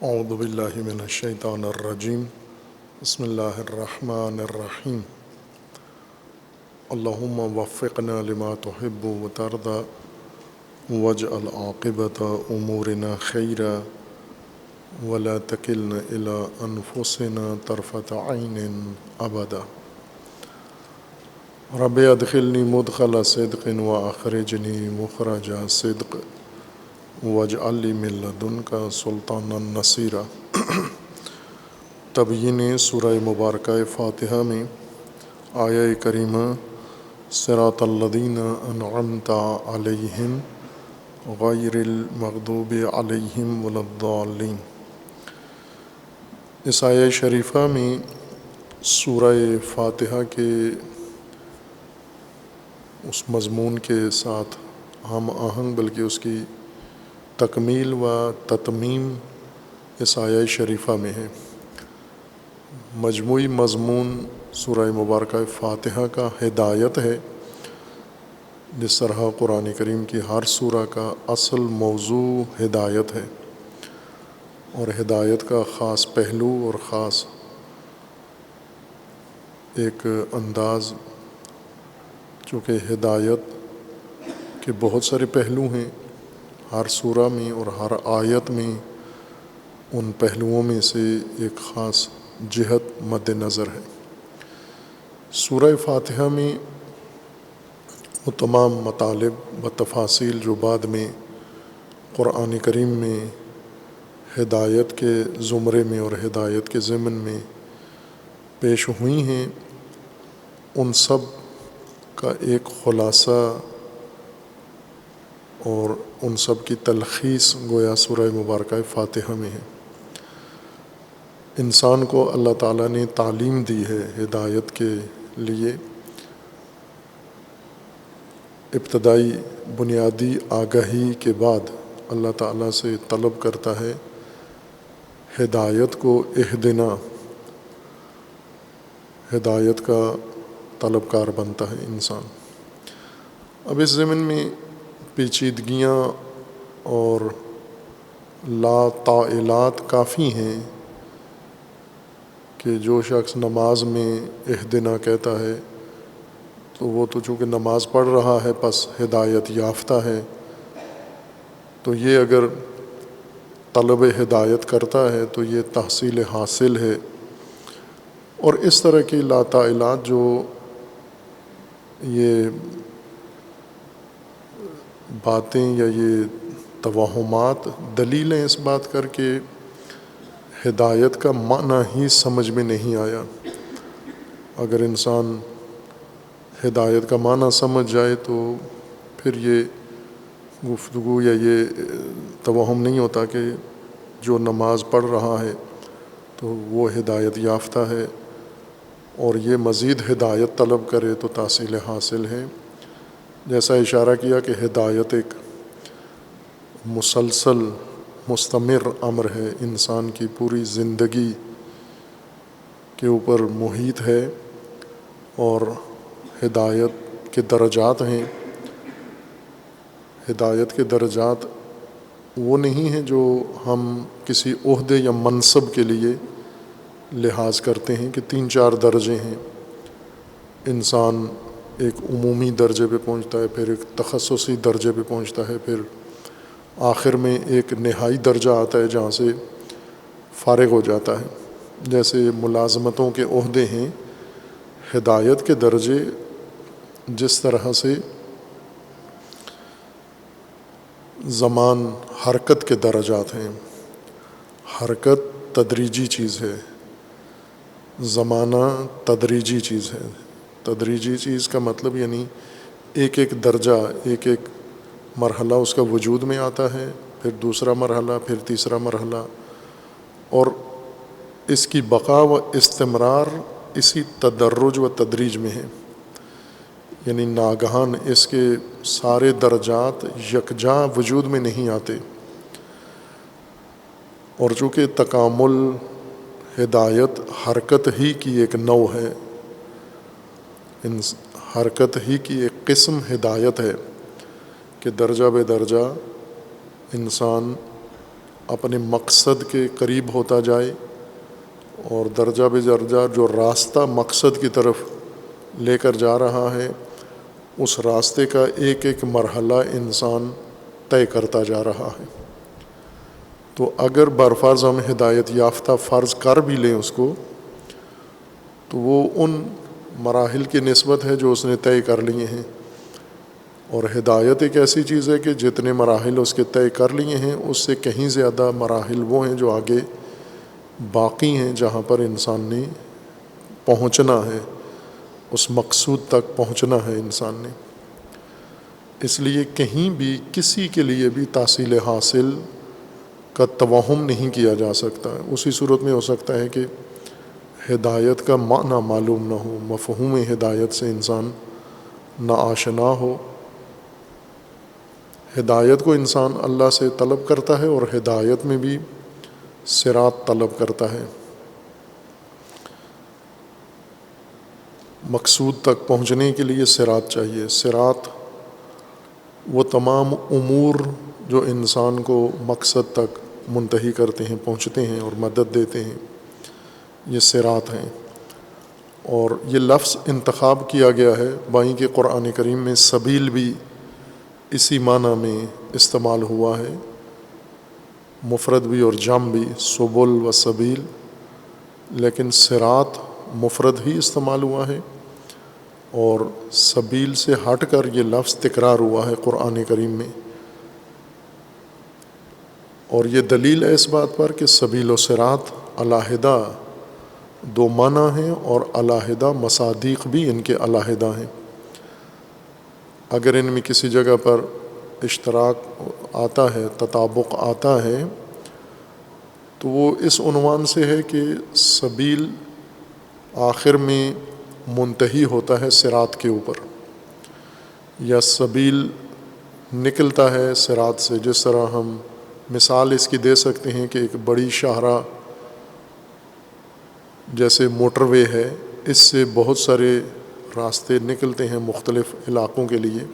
اعوذ باللہ من الشیطان الرجیم بسم اللہ الرحمن الرحیم اللہم وفقنا لما تحب وترضى واجعل عاقبۃ امورنا خیرا ولا تکلنا الی انفسنا طرفۃ عین ابدا رب ادخلنی مدخل صدق واخرجنی مخرج صدق واجعل لی من لدنک سلطانا نصیرا۔ تبیین سورہ مبارکہ فاتحہ میں آیہ کریمہ صراط الذین انعمت علیہم غیر المغضوب علیہم ولا الضالین، اس آیہ شریفہ میں سورہ فاتحہ کے اس مضمون کے ساتھ ہم آہنگ بلکہ اس کی تکمیل و تتمیم اس آیہ شریفہ میں ہے۔ مجموعی مضمون سورہ مبارکہ فاتحہ کا ہدایت ہے، جس طرح قرآن کریم کی ہر سورہ کا اصل موضوع ہدایت ہے، اور ہدایت کا خاص پہلو اور خاص ایک انداز، چونکہ ہدایت کے بہت سارے پہلو ہیں ہر سورہ میں، اور ہر آیت میں ان پہلوؤں میں سے ایک خاص جہت مد نظر ہے۔ سورہ فاتحہ میں وہ تمام مطالب و تفاصیل جو بعد میں قرآن کریم میں ہدایت کے زمرے میں اور ہدایت کے ضمن میں پیش ہوئی ہیں، ان سب کا ایک خلاصہ اور ان سب کی تلخیص گویا سورہ مبارکہ فاتحہ میں ہے۔ انسان کو اللہ تعالیٰ نے تعلیم دی ہے ہدایت کے لیے، ابتدائی بنیادی آگاہی کے بعد اللہ تعالیٰ سے طلب کرتا ہے ہدایت کو، اہدنا، ہدایت کا طلبکار بنتا ہے انسان۔ اب اس ضمن میں پیچیدگیاں اور لا تعلیلات کافی ہیں کہ جو شخص نماز میں اہدنا کہتا ہے تو وہ تو چونکہ نماز پڑھ رہا ہے پس ہدایت یافتہ ہے، تو یہ اگر طلب ہدایت کرتا ہے تو یہ تحصیل حاصل ہے۔ اور اس طرح کی لا تعلیلات جو یہ باتیں یا یہ توہمات دلیلیں اس بات کر کے ہدایت کا معنی ہی سمجھ میں نہیں آیا۔ اگر انسان ہدایت کا معنی سمجھ جائے تو پھر یہ گفتگو یا یہ توہم نہیں ہوتا کہ جو نماز پڑھ رہا ہے تو وہ ہدایت یافتہ ہے، اور یہ مزید ہدایت طلب کرے تو تحصیل حاصل ہے۔ جیسا اشارہ کیا کہ ہدایت ایک مسلسل مستمر امر ہے، انسان کی پوری زندگی کے اوپر محیط ہے، اور ہدایت کے درجات ہیں۔ ہدایت کے درجات وہ نہیں ہیں جو ہم کسی عہدے یا منصب کے لیے لحاظ کرتے ہیں کہ 3-4 درجے ہیں، انسان ایک عمومی درجے پہ پہنچتا ہے، پھر ایک تخصصی درجے پہ پہنچتا ہے، پھر آخر میں ایک نہائی درجہ آتا ہے جہاں سے فارغ ہو جاتا ہے۔ جیسے ملازمتوں کے عہدے ہیں، ہدایت کے درجے جس طرح سے زمان حرکت کے درجات ہیں، حرکت تدریجی چیز ہے، زمانہ تدریجی چیز ہے۔ تدریجی چیز کا مطلب یعنی ایک ایک درجہ، ایک ایک مرحلہ اس کا وجود میں آتا ہے، پھر دوسرا مرحلہ، پھر تیسرا مرحلہ، اور اس کی بقا و استمرار اسی تدرج و تدریج میں ہے۔ یعنی ناگہان اس کے سارے درجات یکجا وجود میں نہیں آتے، اور چونکہ تکامل ہدایت حرکت ہی کی ایک نوع ہے، حرکت ہی کی ایک قسم ہدایت ہے کہ درجہ بے درجہ انسان اپنے مقصد کے قریب ہوتا جائے، اور درجہ بہ درجہ جو راستہ مقصد کی طرف لے کر جا رہا ہے اس راستے کا ایک ایک مرحلہ انسان طے کرتا جا رہا ہے۔ تو اگر برفرض ہم ہدایت یافتہ فرض کر بھی لیں اس کو، تو وہ ان مراحل کی نسبت ہے جو اس نے طے کر لیے ہیں، اور ہدایت ایک ایسی چیز ہے کہ جتنے مراحل اس کے طے کر لیے ہیں اس سے کہیں زیادہ مراحل وہ ہیں جو آگے باقی ہیں، جہاں پر انسان نے پہنچنا ہے، اس مقصود تک پہنچنا ہے انسان نے۔ اس لیے کہیں بھی کسی کے لیے بھی تحصیل حاصل کا توہم نہیں کیا جا سکتا۔ اسی صورت میں ہو سکتا ہے کہ ہدایت کا معنی معلوم نہ ہو، مفہوم ہدایت سے انسان نا آشنا ہو۔ ہدایت کو انسان اللہ سے طلب کرتا ہے، اور ہدایت میں بھی صراط طلب کرتا ہے، مقصود تک پہنچنے کے لیے صراط چاہیے۔ صراط وہ تمام امور جو انسان کو مقصد تک منتہی کرتے ہیں، پہنچتے ہیں اور مدد دیتے ہیں، یہ صراط ہیں۔ اور یہ لفظ انتخاب کیا گیا ہے، بائیں کہ قرآن کریم میں سبیل بھی اسی معنی میں استعمال ہوا ہے، مفرد بھی اور جمع بھی، سبل و سبیل، لیکن صراط مفرد ہی استعمال ہوا ہے، اور سبیل سے ہٹ کر یہ لفظ تکرار ہوا ہے قرآن کریم میں۔ اور یہ دلیل ہے اس بات پر کہ سبیل و صراط علیحدہ دو معنی ہیں، اور علیحدہ مصادیق بھی ان کے علیحدہ ہیں۔ اگر ان میں کسی جگہ پر اشتراک آتا ہے، تطابق آتا ہے، تو وہ اس عنوان سے ہے کہ سبیل آخر میں منتہی ہوتا ہے صراط کے اوپر، یا سبیل نکلتا ہے صراط سے۔ جس طرح ہم مثال اس کی دے سکتے ہیں کہ ایک بڑی شاہراہ جیسے موٹر وے ہے، اس سے بہت سارے راستے نکلتے ہیں مختلف علاقوں کے لیے،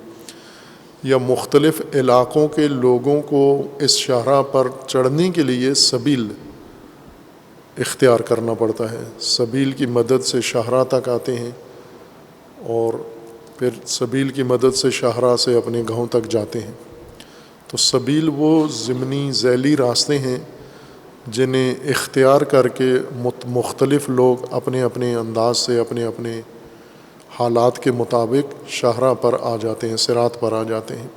یا مختلف علاقوں کے لوگوں کو اس شاہراہ پر چڑھنے کے لیے سبیل اختیار کرنا پڑتا ہے۔ سبیل کی مدد سے شاہراہ تک آتے ہیں، اور پھر سبیل کی مدد سے شاہراہ سے اپنے گاؤں تک جاتے ہیں۔ تو سبیل وہ ضمنی ذیلی راستے ہیں جنہیں اختیار کر کے مختلف لوگ اپنے اپنے انداز سے، اپنے اپنے حالات کے مطابق شاہراہ پر آ جاتے ہیں، صراط پر آ جاتے ہیں۔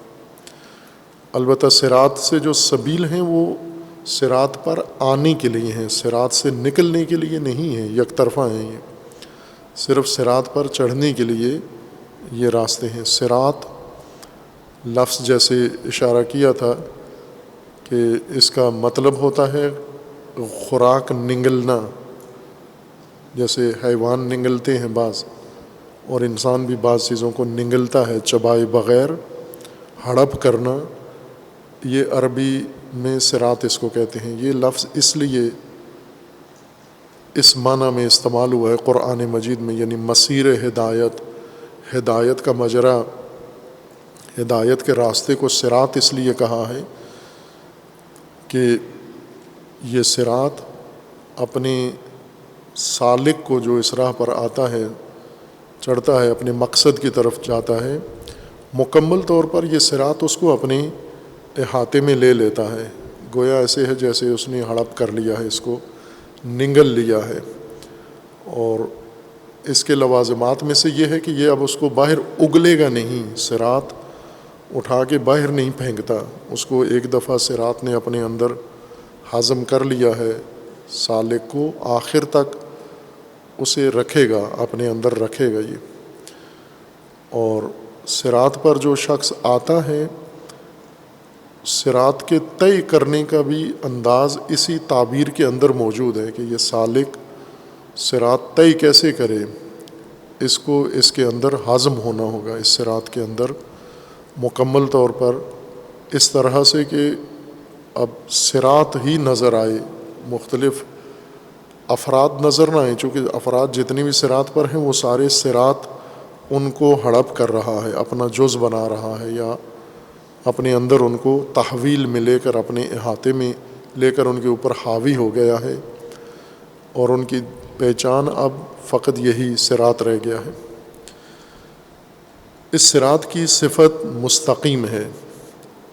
البتہ صراط سے جو سبیل ہیں وہ صراط پر آنے کے لیے ہیں، صراط سے نکلنے کے لیے نہیں ہیں، یک طرفہ ہیں، یہ صرف صراط پر چڑھنے کے لیے یہ راستے ہیں۔ صراط لفظ جیسے اشارہ کیا تھا کہ اس کا مطلب ہوتا ہے خوراک نگلنا، جیسے حیوان نگلتے ہیں بعض، اور انسان بھی بعض چیزوں کو نگلتا ہے چبائے بغیر، ہڑپ کرنا، یہ عربی میں صراط اس کو کہتے ہیں۔ یہ لفظ اس لیے اس معنی میں استعمال ہوا ہے قرآن مجید میں، یعنی مسیر ہدایت، ہدایت کا مجرا، ہدایت کے راستے کو صراط اس لیے کہا ہے کہ یہ صراط اپنے سالک کو جو اس راہ پر آتا ہے، چڑھتا ہے، اپنے مقصد کی طرف جاتا ہے، مکمل طور پر یہ صراط اس کو اپنے احاطے میں لے لیتا ہے، گویا ایسے ہے جیسے اس نے ہڑپ کر لیا ہے، اس کو نگل لیا ہے۔ اور اس کے لوازمات میں سے یہ ہے کہ یہ اب اس کو باہر اگلے گا نہیں، صراط اٹھا کے باہر نہیں پھینکتا، اس کو ایک دفعہ صراط نے اپنے اندر ہضم کر لیا ہے، سالک کو آخر تک اسے رکھے گا، اپنے اندر رکھے گا یہ۔ اور صراط پر جو شخص آتا ہے، صراط کے طے کرنے کا بھی انداز اسی تعبیر کے اندر موجود ہے کہ یہ سالک صراط طے کیسے کرے، اس کو اس کے اندر ہضم ہونا ہوگا، اس صراط کے اندر مکمل طور پر، اس طرح سے کہ اب صراط ہی نظر آئے، مختلف افراد نظر نہ آئیں، چونکہ افراد جتنے بھی صراط پر ہیں وہ سارے صراط ان کو ہڑپ کر رہا ہے، اپنا جز بنا رہا ہے، یا اپنے اندر ان کو تحویل میں لے کر اپنے احاطے میں لے کر ان کے اوپر حاوی ہو گیا ہے، اور ان کی پہچان اب فقط یہی صراط رہ گیا ہے۔ اس صراط کی صفت مستقیم ہے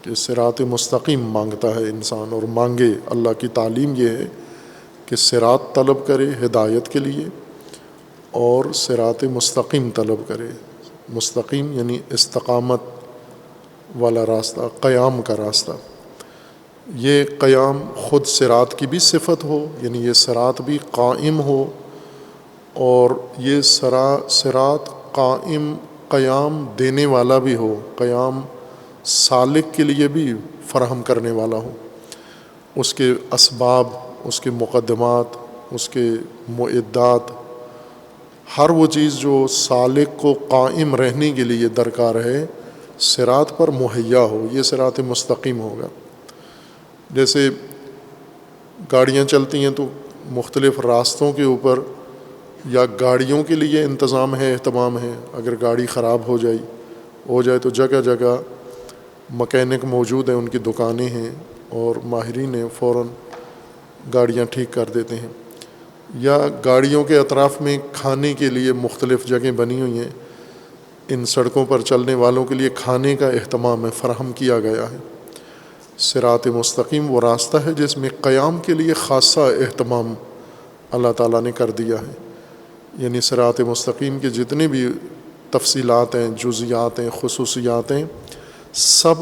کہ صراط مستقیم مانگتا ہے انسان، اور مانگے۔ اللہ کی تعلیم یہ ہے کہ صراط طلب کرے ہدایت کے لیے، اور صراط مستقیم طلب کرے۔ مستقیم یعنی استقامت والا راستہ، قیام کا راستہ۔ یہ قیام خود صراط کی بھی صفت ہو، یعنی یہ صراط بھی قائم ہو، اور یہ صراط قائم قیام دینے والا بھی ہو، قیام سالک کے لیے بھی فراہم کرنے والا ہو۔ اس کے اسباب، اس کے مقدمات، اس کے معدات، ہر وہ چیز جو سالک کو قائم رہنے کے لیے درکار ہے صراط پر مہیا ہو، یہ صراط مستقیم ہوگا۔ جیسے گاڑیاں چلتی ہیں تو مختلف راستوں کے اوپر یا گاڑیوں کے لیے انتظام ہے، اہتمام ہے۔ اگر گاڑی خراب ہو جائے تو جگہ جگہ مکینک موجود ہیں، ان کی دکانیں ہیں، اور ماہرین فوراً گاڑیاں ٹھیک کر دیتے ہیں۔ یا گاڑیوں کے اطراف میں کھانے کے لیے مختلف جگہیں بنی ہوئی ہیں، ان سڑکوں پر چلنے والوں کے لیے کھانے کا اہتمام ہے، فراہم کیا گیا ہے۔ صراط مستقیم وہ راستہ ہے جس میں قیام کے لیے خاصہ اہتمام اللہ تعالیٰ نے کر دیا ہے۔ یعنی صراط مستقیم کے جتنے بھی تفصیلات ہیں، جزیات ہیں، خصوصیات ہیں، سب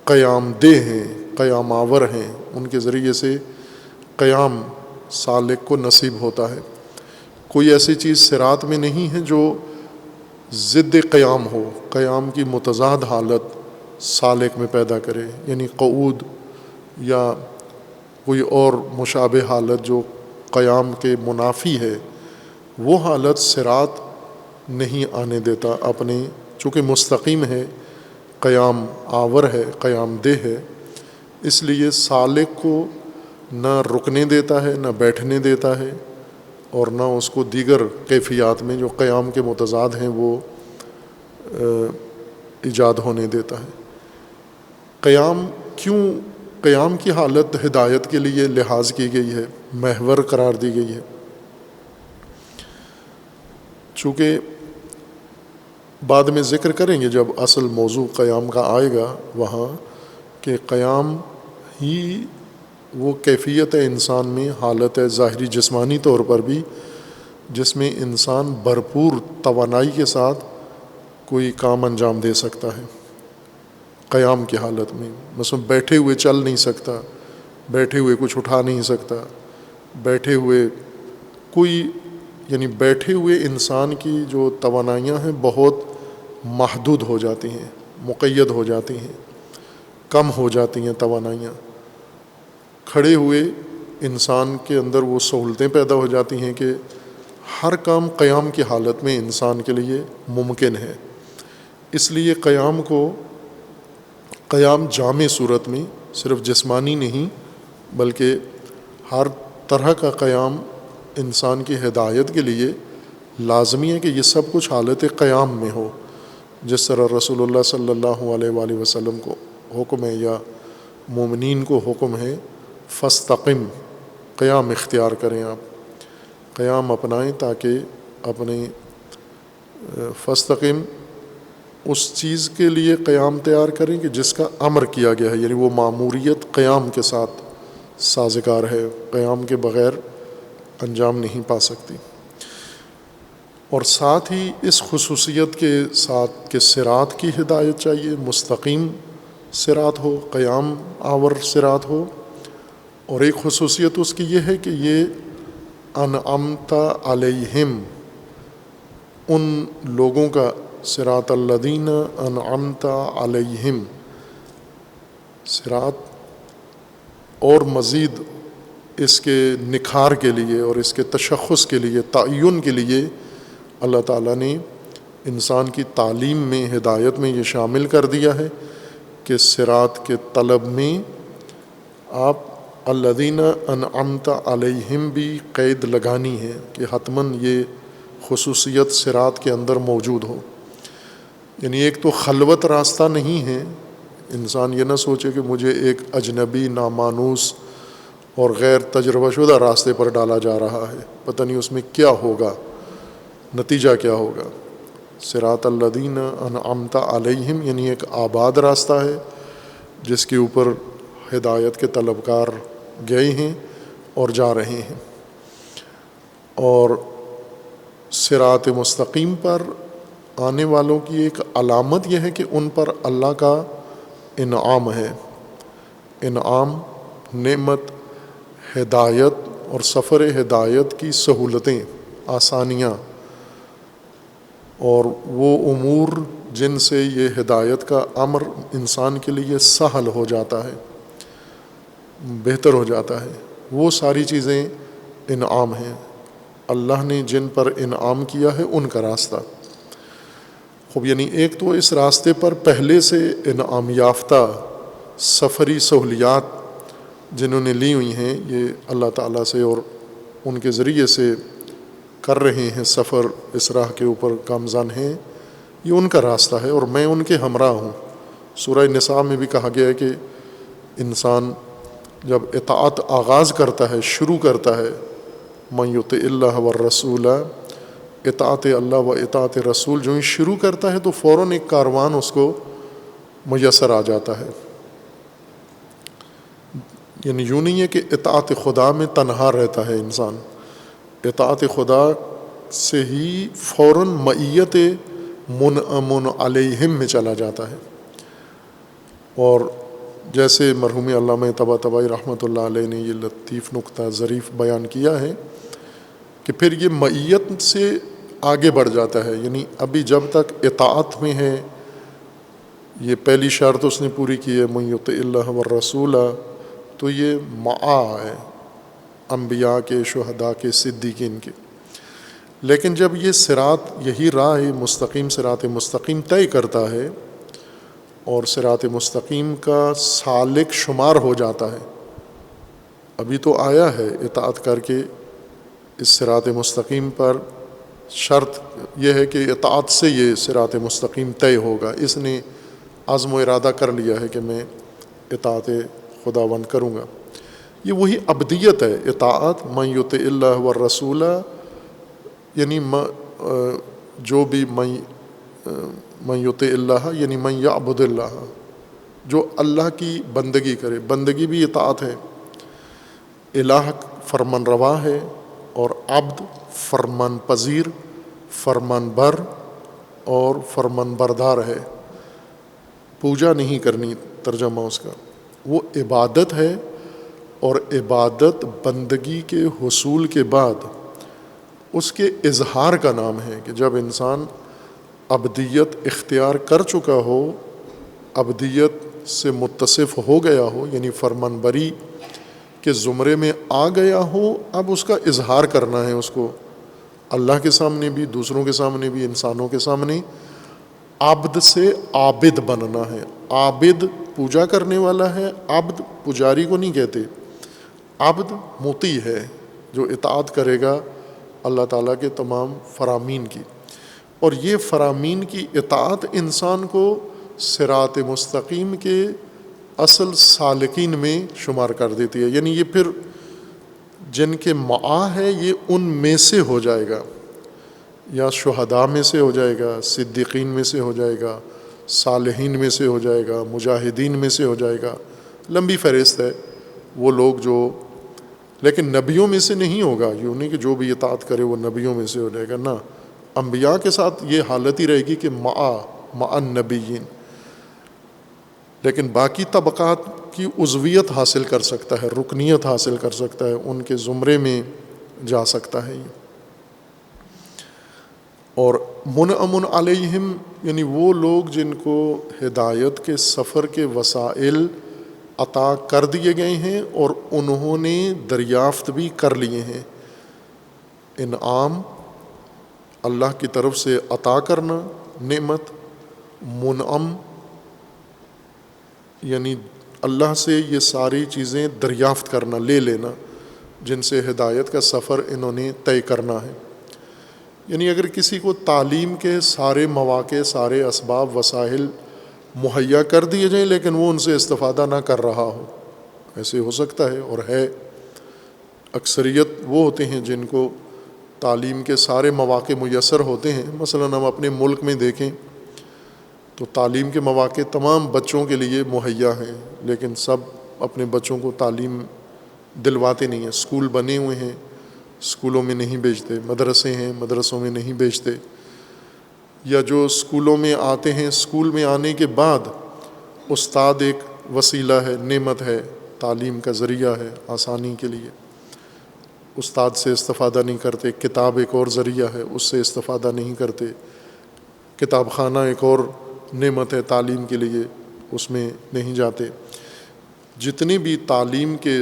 قیام دہ ہیں، قیام آور ہیں۔ ان کے ذریعے سے قیام سالک کو نصیب ہوتا ہے۔ کوئی ایسی چیز صراط میں نہیں ہے جو ضد قیام ہو، قیام کی متضاد حالت سالک میں پیدا کرے، یعنی قعود یا کوئی اور مشابہ حالت جو قیام کے منافی ہے، وہ حالت صراط نہیں آنے دیتا اپنے، چونکہ مستقیم ہے، قیام آور ہے، قیام دہ ہے، اس لیے سالک کو نہ رکنے دیتا ہے، نہ بیٹھنے دیتا ہے، اور نہ اس کو دیگر کیفیات میں جو قیام کے متضاد ہیں وہ ایجاد ہونے دیتا ہے۔ قیام کی حالت ہدایت کے لیے لحاظ کی گئی ہے، محور قرار دی گئی ہے، چونکہ بعد میں ذکر کریں گے جب اصل موضوع قیام کا آئے گا وہاں، کہ قیام ہی وہ کیفیت ہے انسان میں، حالت ہے ظاہری جسمانی طور پر بھی، جس میں انسان بھرپور توانائی کے ساتھ کوئی کام انجام دے سکتا ہے۔ قیام کی حالت میں مثلا بیٹھے ہوئے چل نہیں سکتا، بیٹھے ہوئے کچھ اٹھا نہیں سکتا، بیٹھے ہوئے بیٹھے ہوئے انسان کی جو توانائیاں ہیں بہت محدود ہو جاتی ہیں، مقید ہو جاتی ہیں، کم ہو جاتی ہیں توانائیاں۔ کھڑے ہوئے انسان کے اندر وہ سہولتیں پیدا ہو جاتی ہیں کہ ہر کام قیام کی حالت میں انسان کے لیے ممکن ہے۔ اس لیے قیام جامع صورت میں صرف جسمانی نہیں بلکہ ہر طرح کا قیام انسان کی ہدایت کے لیے لازمی ہے کہ یہ سب کچھ حالت قیام میں ہو، جس طرح رسول اللہ صلی اللہ علیہ وآلہ وسلم کو حکم ہے یا مومنین کو حکم ہے، فاستقم، قیام اختیار کریں، آپ قیام اپنائیں تاکہ اپنے فاستقم اس چیز کے لیے قیام تیار کریں کہ جس کا امر کیا گیا ہے، یعنی وہ ماموریت قیام کے ساتھ سازگار ہے، قیام کے بغیر انجام نہیں پا سکتی۔ اور ساتھ ہی اس خصوصیت کے ساتھ کہ صراط کی ہدایت چاہیے، مستقیم صراط ہو، قیام آور صراط ہو، اور ایک خصوصیت اس کی یہ ہے کہ یہ انعمت علیہم، ان لوگوں کا، صراط الذین انعمت علیہم، صراط، اور مزید اس کے نکھار کے لیے اور اس کے تشخص کے لیے، تعین کے لیے اللہ تعالیٰ نے انسان کی تعلیم میں، ہدایت میں یہ شامل کر دیا ہے کہ صراط کے طلب میں آپ الذین انعمت علیہم بھی قید لگانی ہے کہ حتماً یہ خصوصیت صراط کے اندر موجود ہو۔ یعنی ایک تو خلوت راستہ نہیں ہے، انسان یہ نہ سوچے کہ مجھے ایک اجنبی نامانوس اور غیر تجربہ شدہ راستے پر ڈالا جا رہا ہے، پتہ نہیں اس میں کیا ہوگا، نتیجہ کیا ہوگا۔ صراط الذین انعمت علیہم یعنی ایک آباد راستہ ہے جس کے اوپر ہدایت کے طلبکار گئے ہیں اور جا رہے ہیں۔ اور صراط مستقیم پر آنے والوں کی ایک علامت یہ ہے کہ ان پر اللہ کا انعام ہے، انعام، نعمت، ہدایت اور سفر ہدایت کی سہولتیں، آسانیاں، اور وہ امور جن سے یہ ہدایت کا امر انسان کے لیے سہل ہو جاتا ہے، بہتر ہو جاتا ہے، وہ ساری چیزیں انعام ہیں۔ اللہ نے جن پر انعام کیا ہے ان کا راستہ خوب، یعنی ایک تو اس راستے پر پہلے سے انعام یافتہ سفری سہولیات جنہوں نے لی ہوئی ہیں، یہ اللہ تعالیٰ سے اور ان کے ذریعے سے کر رہے ہیں سفر، اس راہ کے اوپر گامزن ہیں، یہ ان کا راستہ ہے اور میں ان کے ہمراہ ہوں۔ سورہ نساء میں بھی کہا گیا ہے کہ انسان جب اطاعت آغاز کرتا ہے، شروع کرتا ہے، من یطع اللہ والرسول، اطاعت اللہ و اطاعت رسول جو ہی شروع کرتا ہے تو فوراً ایک کاروان اس کو میسر آ جاتا ہے۔ یعنی یوں نہیں ہے کہ اطاعت خدا میں تنہا رہتا ہے انسان، اطاعت خدا سے ہی فوراً معیت منعم علیہم میں چلا جاتا ہے۔ اور جیسے مرحوم علامہ طباطبائی رحمۃ اللہ علیہ نے یہ لطیف نکتہ ظریف بیان کیا ہے کہ پھر یہ معیت سے آگے بڑھ جاتا ہے، یعنی ابھی جب تک اطاعت میں ہے، یہ پہلی شرط اس نے پوری کی ہے من یطع اللہ والرسول، تو یہ معا ہے انبیاء کے، شہداء کے، صدیقین کے۔ لیکن جب یہ صراط، یہی راہ مستقیم، صراط مستقیم طے کرتا ہے اور صراط مستقیم کا سالک شمار ہو جاتا ہے، ابھی تو آیا ہے اطاعت کر کے اس صراط مستقیم پر، شرط یہ ہے کہ اطاعت سے یہ صراط مستقیم طے ہوگا، اس نے عزم و ارادہ کر لیا ہے کہ میں اطاعت خداوند کروں گا۔ یہ وہی عبدیت ہے، اطاعت، من یطع اللہ والرسول، یعنی جو بھی من یطع اللہ یعنی من یعبد اللہ، جو اللہ کی بندگی کرے، بندگی بھی اطاعت ہے۔ الہ فرمان روا ہے اور عبد فرمان پذیر، فرمان بر اور فرمان بردار ہے، پوجا نہیں کرنی ترجمہ اس کا، وہ عبادت ہے، اور عبادت بندگی کے حصول کے بعد اس کے اظہار کا نام ہے کہ جب انسان عبدیت اختیار کر چکا ہو، عبدیت سے متصف ہو گیا ہو، یعنی فرمان بری کے زمرے میں آ گیا ہو، اب اس کا اظہار کرنا ہے، اس کو اللہ کے سامنے بھی، دوسروں کے سامنے بھی، انسانوں کے سامنے۔ عبد سے عابد بننا ہے، عابد پوجا کرنے والا ہے، عبد پجاری کو نہیں کہتے، عبد مطیع ہے جو اطاعت کرے گا اللہ تعالیٰ کے تمام فرامین کی، اور یہ فرامین کی اطاعت انسان کو صراط مستقیم کے اصل سالکین میں شمار کر دیتی ہے، یعنی یہ پھر جن کے معا ہے یہ ان میں سے ہو جائے گا، یا شہداء میں سے ہو جائے گا، صدیقین میں سے ہو جائے گا، صالحین میں سے ہو جائے گا، مجاہدین میں سے ہو جائے گا، لمبی فہرست ہے وہ لوگ جو، لیکن نبیوں میں سے نہیں ہوگا، یوں نہیں کہ جو بھی اطاعت کرے وہ نبیوں میں سے ہو جائے گا، نہ، انبیاء کے ساتھ یہ حالت ہی رہے گی کہ مع النبیین، لیکن باقی طبقات کی عضویت حاصل کر سکتا ہے، رکنیت حاصل کر سکتا ہے، ان کے زمرے میں جا سکتا ہے یہ۔ اور منعم علیہم یعنی وہ لوگ جن کو ہدایت کے سفر کے وسائل عطا کر دیے گئے ہیں اور انہوں نے دریافت بھی کر لیے ہیں۔ انعام اللہ کی طرف سے عطا کرنا، نعمت، منعم یعنی اللہ سے یہ ساری چیزیں دریافت کرنا، لے لینا، جن سے ہدایت کا سفر انہوں نے طے کرنا ہے۔ یعنی اگر کسی کو تعلیم کے سارے مواقع، سارے اسباب، وسائل مہیا کر دیے جائیں لیکن وہ ان سے استفادہ نہ کر رہا ہو، ایسے ہو سکتا ہے اور ہے، اکثریت وہ ہوتے ہیں جن کو تعلیم کے سارے مواقع میسر ہوتے ہیں. مثلاً ہم اپنے ملک میں دیکھیں تو تعلیم کے مواقع تمام بچوں کے لیے مہیا ہیں، لیکن سب اپنے بچوں کو تعلیم دلواتے نہیں ہیں. اسکول بنے ہوئے ہیں، اسکولوں میں نہیں بھیجتے، مدرسے ہیں، مدرسوں میں نہیں بھیجتے. یا جو اسکولوں میں آتے ہیں، اسکول میں آنے کے بعد استاد ایک وسیلہ ہے، نعمت ہے، تعلیم کا ذریعہ ہے آسانی کے لیے، استاد سے استفادہ نہیں کرتے. کتاب ایک اور ذریعہ ہے، اس سے استفادہ نہیں کرتے. کتاب خانہ ایک اور نعمت ہے تعلیم کے لیے، اس میں نہیں جاتے. جتنی بھی تعلیم کے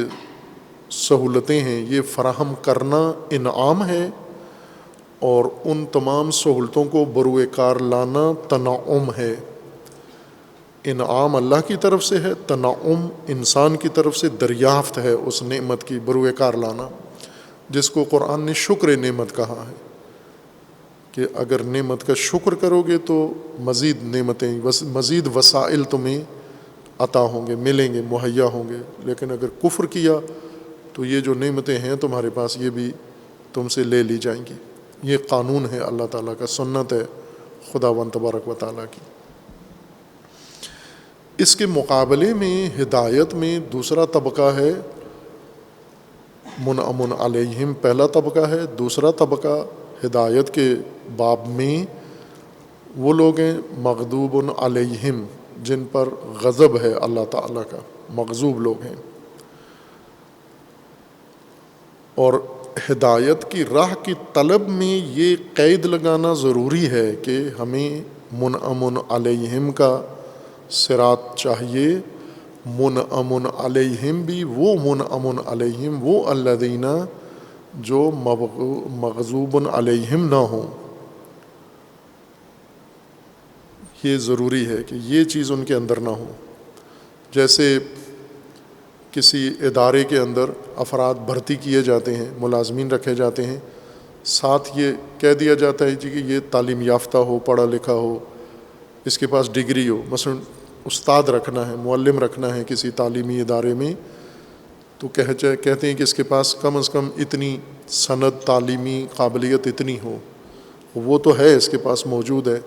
سہولتیں ہیں یہ فراہم کرنا انعام ہے، اور ان تمام سہولتوں کو بروئے کار لانا تنعم ہے. انعام اللہ کی طرف سے ہے، تنعم انسان کی طرف سے دریافت ہے اس نعمت کی بروئے کار لانا، جس کو قرآن نے شکر نعمت کہا ہے کہ اگر نعمت کا شکر کرو گے تو مزید نعمتیں، مزید وسائل تمہیں عطا ہوں گے، ملیں گے، مہیا ہوں گے. لیکن اگر کفر کیا تو یہ جو نعمتیں ہیں تمہارے پاس یہ بھی تم سے لے لی جائیں گی. یہ قانون ہے اللہ تعالیٰ کا، سنت ہے خداوند تبارک و تعالیٰ کی. اس کے مقابلے میں ہدایت میں دوسرا طبقہ ہے منعم علیہم، پہلا طبقہ ہے. دوسرا طبقہ ہدایت کے باب میں وہ لوگ ہیں مغضوب علیہم، جن پر غضب ہے اللہ تعالیٰ کا، مغضوب لوگ ہیں. اور ہدایت کی راہ کی طلب میں یہ قید لگانا ضروری ہے کہ ہمیں منعم علیہم کا صراط چاہیے. منعم علیہم بھی وہ منعم علیہم وہ الذین جو مغضوب علیہم نہ ہوں. یہ ضروری ہے کہ یہ چیز ان کے اندر نہ ہو. جیسے کسی ادارے کے اندر افراد بھرتی کیے جاتے ہیں، ملازمین رکھے جاتے ہیں، ساتھ یہ کہہ دیا جاتا ہے جی کہ یہ تعلیم یافتہ ہو، پڑھا لکھا ہو، اس کے پاس ڈگری ہو. مثلا استاد رکھنا ہے، معلم رکھنا ہے کسی تعلیمی ادارے میں، تو کہتے ہیں کہ اس کے پاس کم از کم اتنی سند، تعلیمی قابلیت اتنی ہو. وہ تو ہے، اس کے پاس موجود ہے.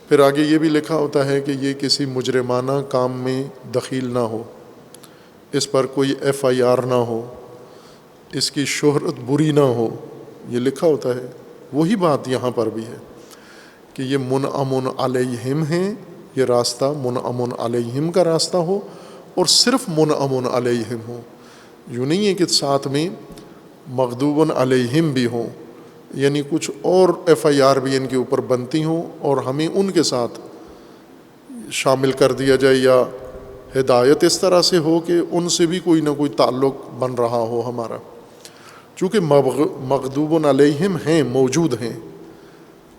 پھر آگے یہ بھی لکھا ہوتا ہے کہ یہ کسی مجرمانہ کام میں دخیل نہ ہو، اس پر کوئی FIR نہ ہو، اس کی شہرت بری نہ ہو. یہ لکھا ہوتا ہے. وہی بات یہاں پر بھی ہے کہ یہ منعم علیہم ہیں، یہ راستہ منعم علیہم کا راستہ ہو، اور صرف منعم علیہم ہو. یوں نہیں ہے کہ ساتھ میں مغضوب علیہم بھی ہوں، یعنی کچھ اور FIR بھی ان کے اوپر بنتی ہوں اور ہمیں ان کے ساتھ شامل کر دیا جائے، یا ہدایت اس طرح سے ہو کہ ان سے بھی کوئی نہ کوئی تعلق بن رہا ہو ہمارا. چونکہ مغضوب علیہم ہیں، موجود ہیں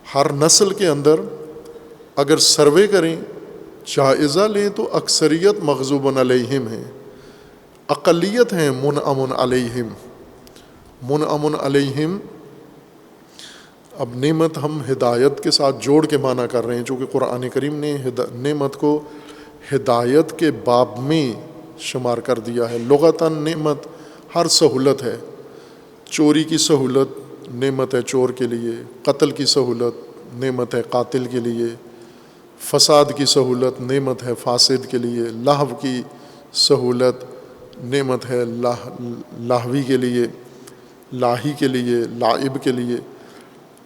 ہر نسل کے اندر. اگر سروے کریں، جائزہ لیں تو اکثریت مغضوب علیہم ہیں، اقلیت ہیں منعم علیہم. منعم علیہم، اب نعمت ہم ہدایت کے ساتھ جوڑ کے معنی کر رہے ہیں، چونکہ قرآن کریم نے نعمت کو ہدایت کے باب میں شمار کر دیا ہے. لغتاً نعمت ہر سہولت ہے. چوری کی سہولت نعمت ہے چور کے لیے، قتل کی سہولت نعمت ہے قاتل کے لیے، فساد کی سہولت نعمت ہے فاسد کے لیے، لہو کی سہولت نعمت ہے لاہوی کے لیے، لاہی کے لیے، لائب کے لیے.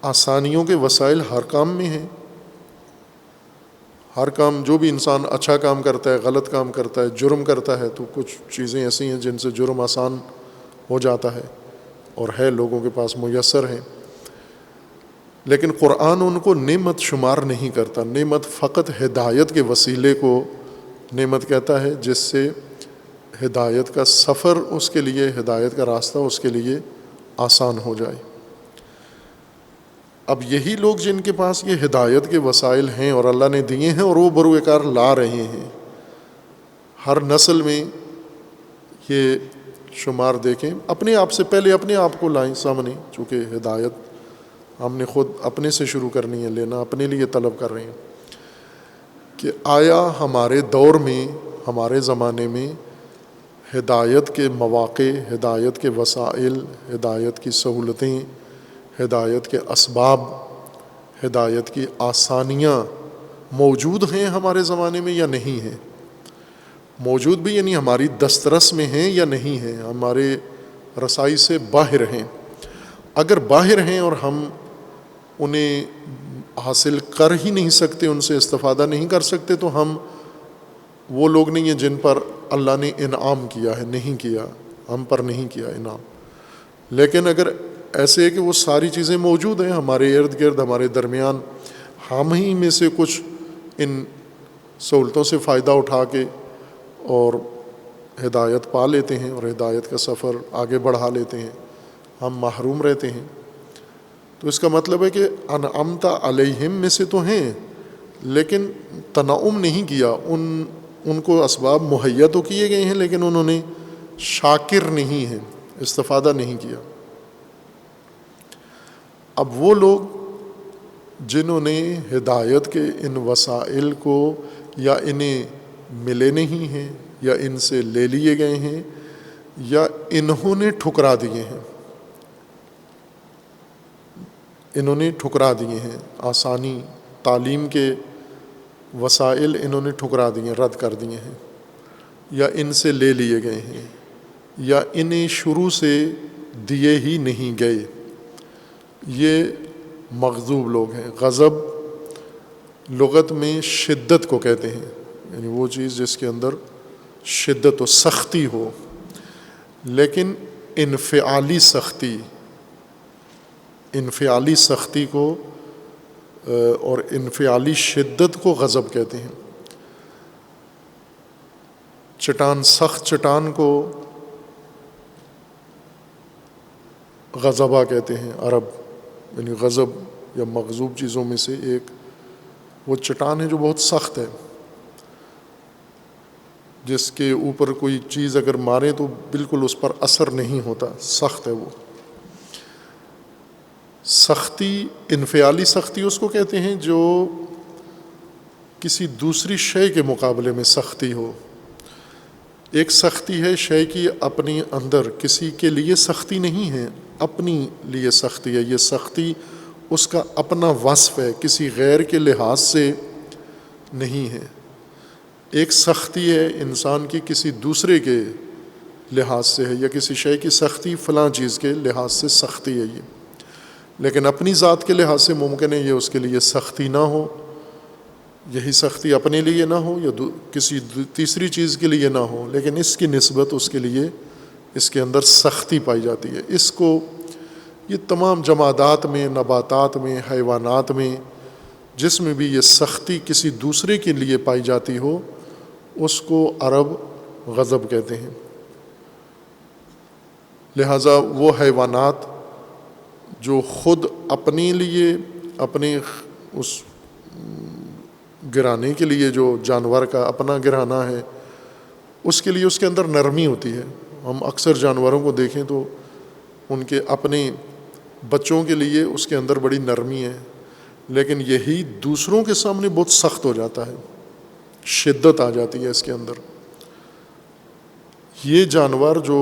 آسانیوں کے وسائل ہر کام میں ہیں. ہر کام، جو بھی انسان اچھا کام کرتا ہے، غلط کام کرتا ہے، جرم کرتا ہے، تو کچھ چیزیں ایسی ہیں جن سے جرم آسان ہو جاتا ہے اور ہے لوگوں کے پاس میسر ہیں. لیکن قرآن ان کو نعمت شمار نہیں کرتا. نعمت فقط ہدایت کے وسیلے کو نعمت کہتا ہے، جس سے ہدایت کا سفر اس کے لیے، ہدایت کا راستہ اس کے لیے آسان ہو جائے. اب یہی لوگ جن کے پاس یہ ہدایت کے وسائل ہیں اور اللہ نے دیے ہیں اور وہ بروئے کار لا رہے ہیں، ہر نسل میں یہ شمار دیکھیں. اپنے آپ سے پہلے اپنے آپ کو لائیں سامنے، چونکہ ہدایت ہم نے خود اپنے سے شروع کرنی ہے، لینا اپنے لیے طلب کر رہے ہیں کہ آیا ہمارے دور میں، ہمارے زمانے میں ہدایت کے مواقع، ہدایت کے وسائل، ہدایت کی سہولتیں، ہدایت کے اسباب، ہدایت کی آسانیاں موجود ہیں ہمارے زمانے میں یا نہیں ہیں؟ موجود بھی یعنی ہماری دسترس میں ہیں یا نہیں ہیں، ہمارے رسائی سے باہر ہیں؟ اگر باہر ہیں اور ہم انہیں حاصل کر ہی نہیں سکتے، ان سے استفادہ نہیں کر سکتے، تو ہم وہ لوگ نہیں ہیں جن پر اللہ نے انعام کیا ہے، نہیں کیا، ہم پر نہیں کیا انعام۔ لیکن اگر ایسے ہے کہ وہ ساری چیزیں موجود ہیں ہمارے ارد گرد، ہمارے درمیان، ہم ہی میں سے کچھ ان سہولتوں سے فائدہ اٹھا کے اور ہدایت پا لیتے ہیں اور ہدایت کا سفر آگے بڑھا لیتے ہیں، ہم محروم رہتے ہیں، تو اس کا مطلب ہے کہ انعمت علیہم میں سے تو ہیں، لیکن تنعم نہیں کیا، ان کو اسباب مہیا تو کیے گئے ہیں، لیکن انہوں نے شاکر نہیں ہیں، استفادہ نہیں کیا۔ اب وہ لوگ جنہوں نے ہدایت کے ان وسائل کو یا انہیں ملے نہیں ہیں یا ان سے لے لیے گئے ہیں یا انہوں نے ٹھکرا دیے ہیں، انہوں نے ٹھکرا دیے ہیں، آسانی، تعلیم کے وسائل انہوں نے ٹھکرا دیے، رد کر دیے ہیں، یا ان سے لے لیے گئے ہیں، یا انہیں شروع سے دیے ہی نہیں گئے، یہ مغضوب لوگ ہیں۔ غضب لغت میں شدت کو کہتے ہیں، یعنی وہ چیز جس کے اندر شدت و سختی ہو، لیکن انفعالی سختی کو اور انفعالی شدت کو غضب کہتے ہیں۔ سخت چٹان کو غضبہ کہتے ہیں عرب، یعنی غضب یا مغضوب چیزوں میں سے ایک وہ چٹان ہے جو بہت سخت ہے، جس کے اوپر کوئی چیز اگر مارے تو بالکل اس پر اثر نہیں ہوتا، سخت ہے وہ۔ سختی، انفعالی سختی اس کو کہتے ہیں جو کسی دوسری شے کے مقابلے میں سختی ہو۔ ایک سختی ہے شے کی اپنی اندر، کسی کے لیے سختی نہیں ہے، اپنی لیے سختی ہے، یہ سختی اس کا اپنا وصف ہے، کسی غیر کے لحاظ سے نہیں ہے۔ ایک سختی ہے انسان کی کسی دوسرے کے لحاظ سے ہے، یا کسی شے کی سختی فلاں چیز کے لحاظ سے سختی ہے یہ، لیکن اپنی ذات کے لحاظ سے ممکن ہے یہ اس کے لیے سختی نہ ہو، یہی سختی اپنے لیے نہ ہو یا کسی تیسری چیز کے لیے نہ ہو، لیکن اس کی نسبت اس کے لیے اس کے اندر سختی پائی جاتی ہے۔ اس کو یہ تمام جمادات میں، نباتات میں، حیوانات میں، جس میں بھی یہ سختی کسی دوسرے کے لیے پائی جاتی ہو، اس کو عرب غضب کہتے ہیں۔ لہٰذا وہ حیوانات جو خود اپنے لیے، اپنے اس گرانے کے لیے، جو جانور کا اپنا گرانا ہے، اس کے لیے اس کے اندر نرمی ہوتی ہے۔ ہم اکثر جانوروں کو دیکھیں تو ان کے اپنے بچوں کے لیے اس کے اندر بڑی نرمی ہے، لیکن یہی دوسروں کے سامنے بہت سخت ہو جاتا ہے، شدت آ جاتی ہے اس کے اندر۔ یہ جانور جو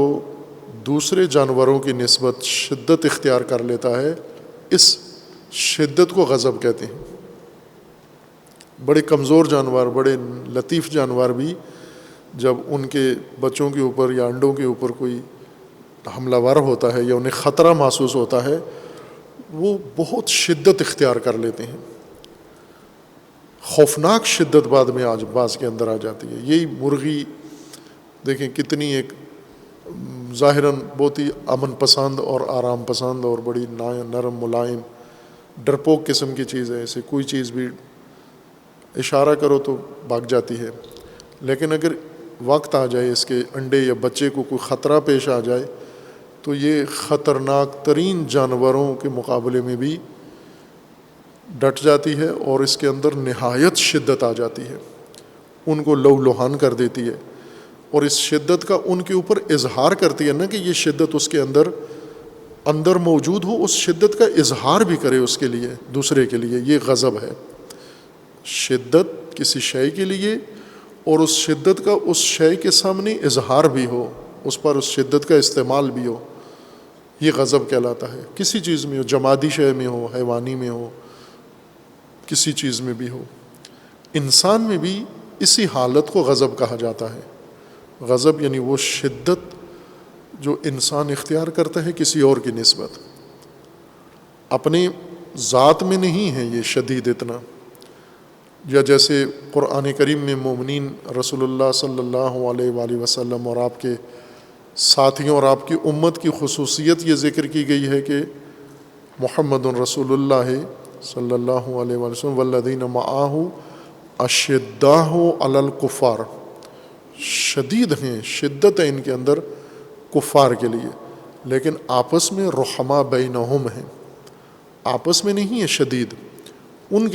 دوسرے جانوروں کی نسبت شدت اختیار کر لیتا ہے، اس شدت کو غضب کہتے ہیں۔ بڑے کمزور جانور، بڑے لطیف جانور بھی جب ان کے بچوں کے اوپر یا انڈوں کے اوپر کوئی حملہ ور ہوتا ہے یا انہیں خطرہ محسوس ہوتا ہے، وہ بہت شدت اختیار کر لیتے ہیں، خوفناک شدت بعد میں بعض کے اندر آ جاتی ہے۔ یہی مرغی دیکھیں کتنی ایک ظاہراً بہت ہی امن پسند اور آرام پسند اور بڑی نرم ملائم ڈرپوک قسم کی چیز ہے، اسے کوئی چیز بھی اشارہ کرو تو بھاگ جاتی ہے، لیکن اگر وقت آ جائے اس کے انڈے یا بچے کو کوئی خطرہ پیش آ جائے تو یہ خطرناک ترین جانوروں کے مقابلے میں بھی ڈٹ جاتی ہے اور اس کے اندر نہایت شدت آ جاتی ہے، ان کو لو لوہان کر دیتی ہے، اور اس شدت کا ان کے اوپر اظہار کرتی ہے، نہ کہ یہ شدت اس کے اندر موجود ہو، اس شدت کا اظہار بھی کرے اس کے لیے، دوسرے کے لیے۔ یہ غضب ہے، شدت کسی شے کے لیے اور اس شدت کا اس شے کے سامنے اظہار بھی ہو، اس پر اس شدت کا استعمال بھی ہو، یہ غضب کہلاتا ہے۔ کسی چیز میں ہو، جمادی شے میں ہو، حیوانی میں ہو، کسی چیز میں بھی ہو۔ انسان میں بھی اسی حالت کو غضب کہا جاتا ہے۔ غضب یعنی وہ شدت جو انسان اختیار کرتا ہے کسی اور کی نسبت، اپنے ذات میں نہیں ہے یہ شدید اتنا، یا جیسے قرآن کریم میں مومنین رسول اللہ صلی اللہ علیہ وآلہ وسلم اور آپ کے ساتھیوں اور آپ کی امت کی خصوصیت یہ ذکر کی گئی ہے کہ محمد رسول اللہ صلی اللہ علیہ وآلہ وسلم والذین معاہ اشداء علی الکفار، شدید ہیں، شدت ہے ان کے اندر کفار کے لیے، لیکن آپس میں رحماء بینہم ہیں، آپس میں نہیں ہے شدید، ان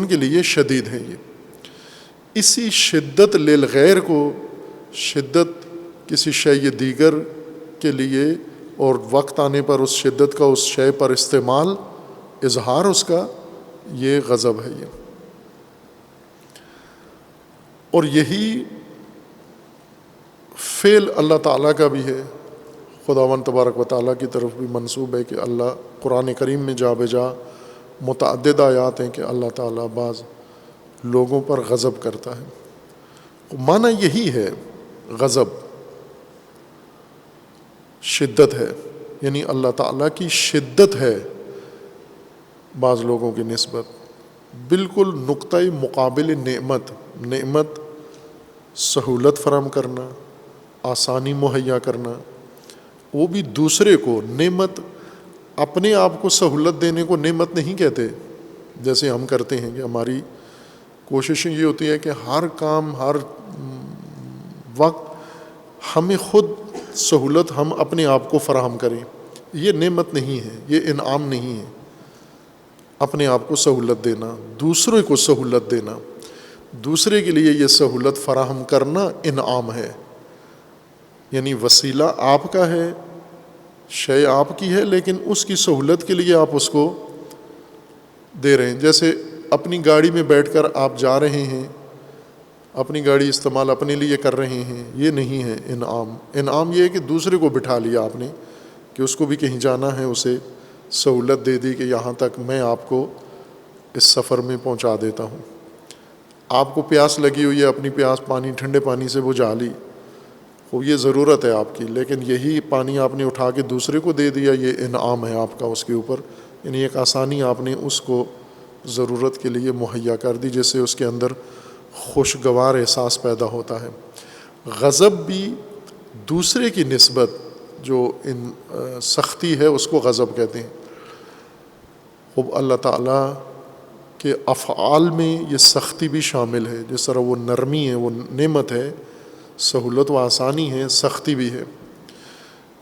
کے لیے شدید ہے یہ۔ اسی شدت للغیر کو، شدت کسی شے دیگر کے لیے، اور وقت آنے پر اس شدت کا اس شے پر استعمال، اظہار اس کا، یہ غضب ہے یہ۔ اور یہی فعل اللہ تعالیٰ کا بھی ہے، خداوند تبارک و تعالیٰ کی طرف بھی منسوب ہے کہ اللہ قرآن کریم میں جا بجا متعدد آیات ہیں کہ اللہ تعالیٰ بعض لوگوں پر غضب کرتا ہے۔ معنی یہی ہے، غضب شدت ہے، یعنی اللہ تعالیٰ کی شدت ہے بعض لوگوں کی نسبت، بالکل نقطۂ مقابل نعمت، نعمت سہولت فراہم کرنا، آسانی مہیا کرنا، وہ بھی دوسرے کو۔ نعمت اپنے آپ کو سہولت دینے کو نعمت نہیں کہتے، جیسے ہم کرتے ہیں کہ ہماری کوشش یہ ہوتی ہے کہ ہر کام ہر وقت ہمیں خود سہولت ہم اپنے آپ کو فراہم کریں، یہ نعمت نہیں ہے، یہ انعام نہیں ہے۔ اپنے آپ کو سہولت دینا، دوسرے کو سہولت دینا، دوسرے کے لیے یہ سہولت فراہم کرنا انعام ہے، یعنی وسیلہ آپ کا ہے، شے آپ کی ہے، لیکن اس کی سہولت کے لیے آپ اس کو دے رہے ہیں۔ جیسے اپنی گاڑی میں بیٹھ کر آپ جا رہے ہیں، اپنی گاڑی استعمال اپنے لیے کر رہے ہیں، یہ نہیں ہے انعام۔ انعام یہ ہے کہ دوسرے کو بٹھا لیا آپ نے، کہ اس کو بھی کہیں جانا ہے، اسے سہولت دے دی کہ یہاں تک میں آپ کو اس سفر میں پہنچا دیتا ہوں۔ آپ کو پیاس لگی ہوئی ہے، اپنی پیاس پانی، ٹھنڈے پانی سے بجھا لی، وہ یہ ضرورت ہے آپ کی، لیکن یہی پانی آپ نے اٹھا کے دوسرے کو دے دیا، یہ انعام ہے آپ کا اس کے اوپر، یعنی ایک آسانی آپ نے اس کو ضرورت کے لیے مہیا کر دی، جس سے اس کے اندر خوشگوار احساس پیدا ہوتا ہے۔ غضب بھی دوسرے کی نسبت جو سختی ہے اس کو غضب کہتے ہیں۔ خوب اللہ تعالیٰ کے افعال میں یہ سختی بھی شامل ہے، جس طرح وہ نرمی ہے، وہ نعمت ہے، سہولت و آسانی ہے، سختی بھی ہے،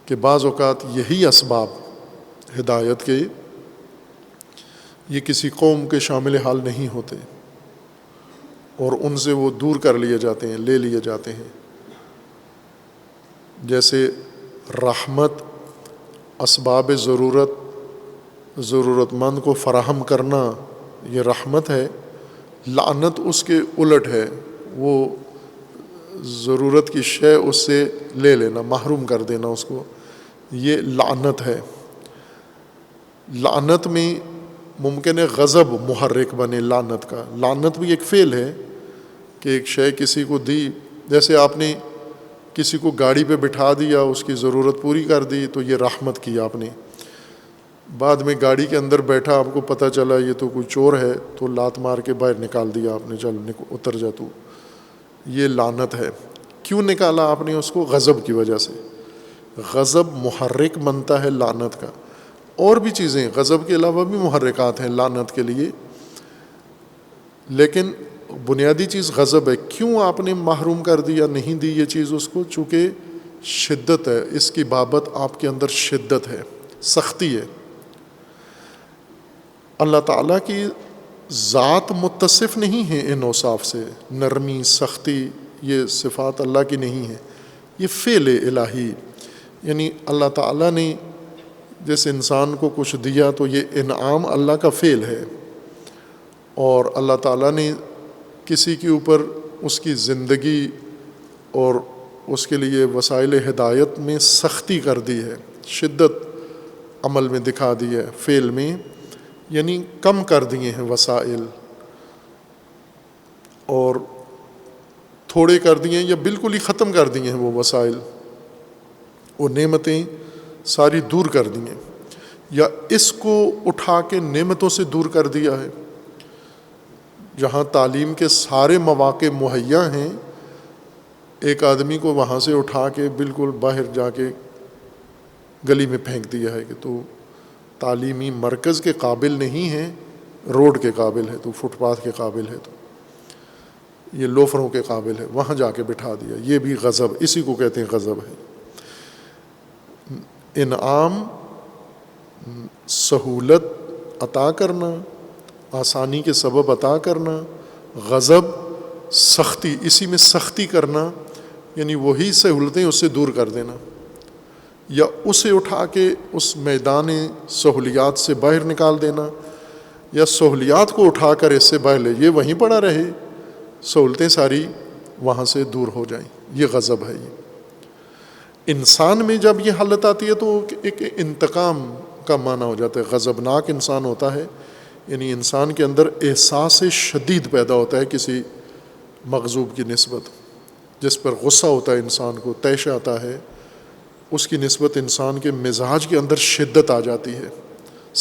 کہ بعض اوقات یہی اسباب ہدایت کے یہ کسی قوم کے شامل حال نہیں ہوتے، اور ان سے وہ دور کر لیے جاتے ہیں، لے لیے جاتے ہیں۔ جیسے رحمت، اسباب ضرورت مند کو فراہم کرنا، یہ رحمت ہے۔ لعنت اس کے الٹ ہے، وہ ضرورت کی شے اس سے لے لینا، محروم کر دینا اس کو، یہ لعنت ہے۔ لعنت میں ممکن ہے غضب محرک بنے لعنت کا۔ لعنت بھی ایک فعل ہے کہ ایک شے کسی کو دی، جیسے آپ نے کسی کو گاڑی پہ بٹھا دیا، اس کی ضرورت پوری کر دی، تو یہ رحمت کی آپ نے۔ بعد میں گاڑی کے اندر بیٹھا، آپ کو پتہ چلا یہ تو کوئی چور ہے، تو لات مار کے باہر نکال دیا آپ نے، چل اتر جا تو، یہ لعنت ہے۔ کیوں نکالا آپ نے اس کو؟ غضب کی وجہ سے۔ غضب محرک بنتا ہے لعنت کا۔ اور بھی چیزیں غضب کے علاوہ بھی محرکات ہیں لعنت کے لیے، لیکن بنیادی چیز غضب ہے۔ کیوں آپ نے محروم کر دیا، نہیں دی یہ چیز اس کو؟ چونکہ شدت ہے، اس کی بابت آپ کے اندر شدت ہے، سختی ہے۔ اللہ تعالیٰ کی ذات متصف نہیں ہے ان اوصاف سے، نرمی، سختی، یہ صفات اللہ کی نہیں ہے، یہ فعل الہی، یعنی اللہ تعالیٰ نے جس انسان کو کچھ دیا تو یہ انعام اللہ کا فعل ہے، اور اللہ تعالیٰ نے کسی کے اوپر اس کی زندگی اور اس کے لیے وسائل ہدایت میں سختی کر دی ہے، شدت عمل میں دکھا دی ہے، فعل میں، یعنی کم کر دیے ہیں وسائل، اور تھوڑے کر دیے ہیں یا بالکل ہی ختم کر دیے ہیں وہ وسائل، وہ نعمتیں ساری دور کر دی ہیں، یا اس کو اٹھا کے نعمتوں سے دور کر دیا ہے۔ جہاں تعلیم کے سارے مواقع مہیا ہیں، ایک آدمی کو وہاں سے اٹھا کے بالکل باہر جا کے گلی میں پھینک دیا ہے کہ تو تعلیمی مرکز کے قابل نہیں ہے، روڈ کے قابل ہے، تو فٹ پاتھ کے قابل ہے، تو یہ لوفروں کے قابل ہے، وہاں جا کے بٹھا دیا۔ یہ بھی غضب، اسی کو کہتے ہیں غضب ہے۔ انعام، سہولت عطا کرنا، آسانی کے سبب عطا کرنا، غضب سختی، اسی میں سختی کرنا، یعنی وہی سہولتیں اس سے دور کر دینا، یا اسے اٹھا کے اس میدان سہولیات سے باہر نکال دینا، یا سہولیات کو اٹھا کر اس سے باہر لے، یہ وہیں پڑا رہے، سہولتیں ساری وہاں سے دور ہو جائیں، یہ غضب ہے۔ یہ انسان میں جب یہ حالت آتی ہے تو ایک انتقام کا معنی ہو جاتا ہے، غضبناک انسان ہوتا ہے، یعنی انسان کے اندر احساس شدید پیدا ہوتا ہے کسی مغضوب کی نسبت، جس پر غصہ ہوتا ہے انسان کو، طیش آتا ہے، اس کی نسبت انسان کے مزاج کے اندر شدت آ جاتی ہے،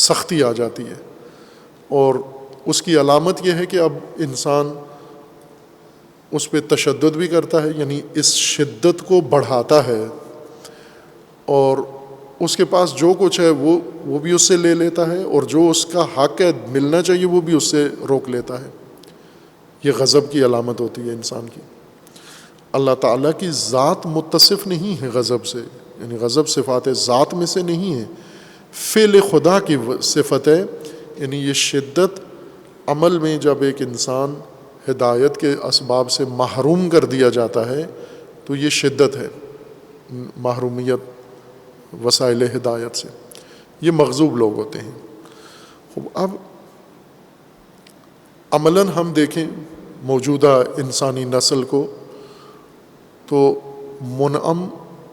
سختی آ جاتی ہے، اور اس کی علامت یہ ہے کہ اب انسان اس پہ تشدد بھی کرتا ہے، یعنی اس شدت کو بڑھاتا ہے، اور اس کے پاس جو کچھ ہے وہ بھی اس سے لے لیتا ہے، اور جو اس کا حق ہے ملنا چاہیے وہ بھی اس سے روک لیتا ہے۔ یہ غضب کی علامت ہوتی ہے انسان کی۔ اللہ تعالیٰ کی ذات متصف نہیں ہے غضب سے، یعنی غضب صفات ذات میں سے نہیں ہے، فعل خدا کی صفت ہے، یعنی یہ شدت عمل میں جب ایک انسان ہدایت کے اسباب سے محروم کر دیا جاتا ہے تو یہ شدت ہے، محرومیت وسائل ہدایت سے، یہ مغضوب لوگ ہوتے ہیں۔ اب عملاً ہم دیکھیں موجودہ انسانی نسل کو تو منعم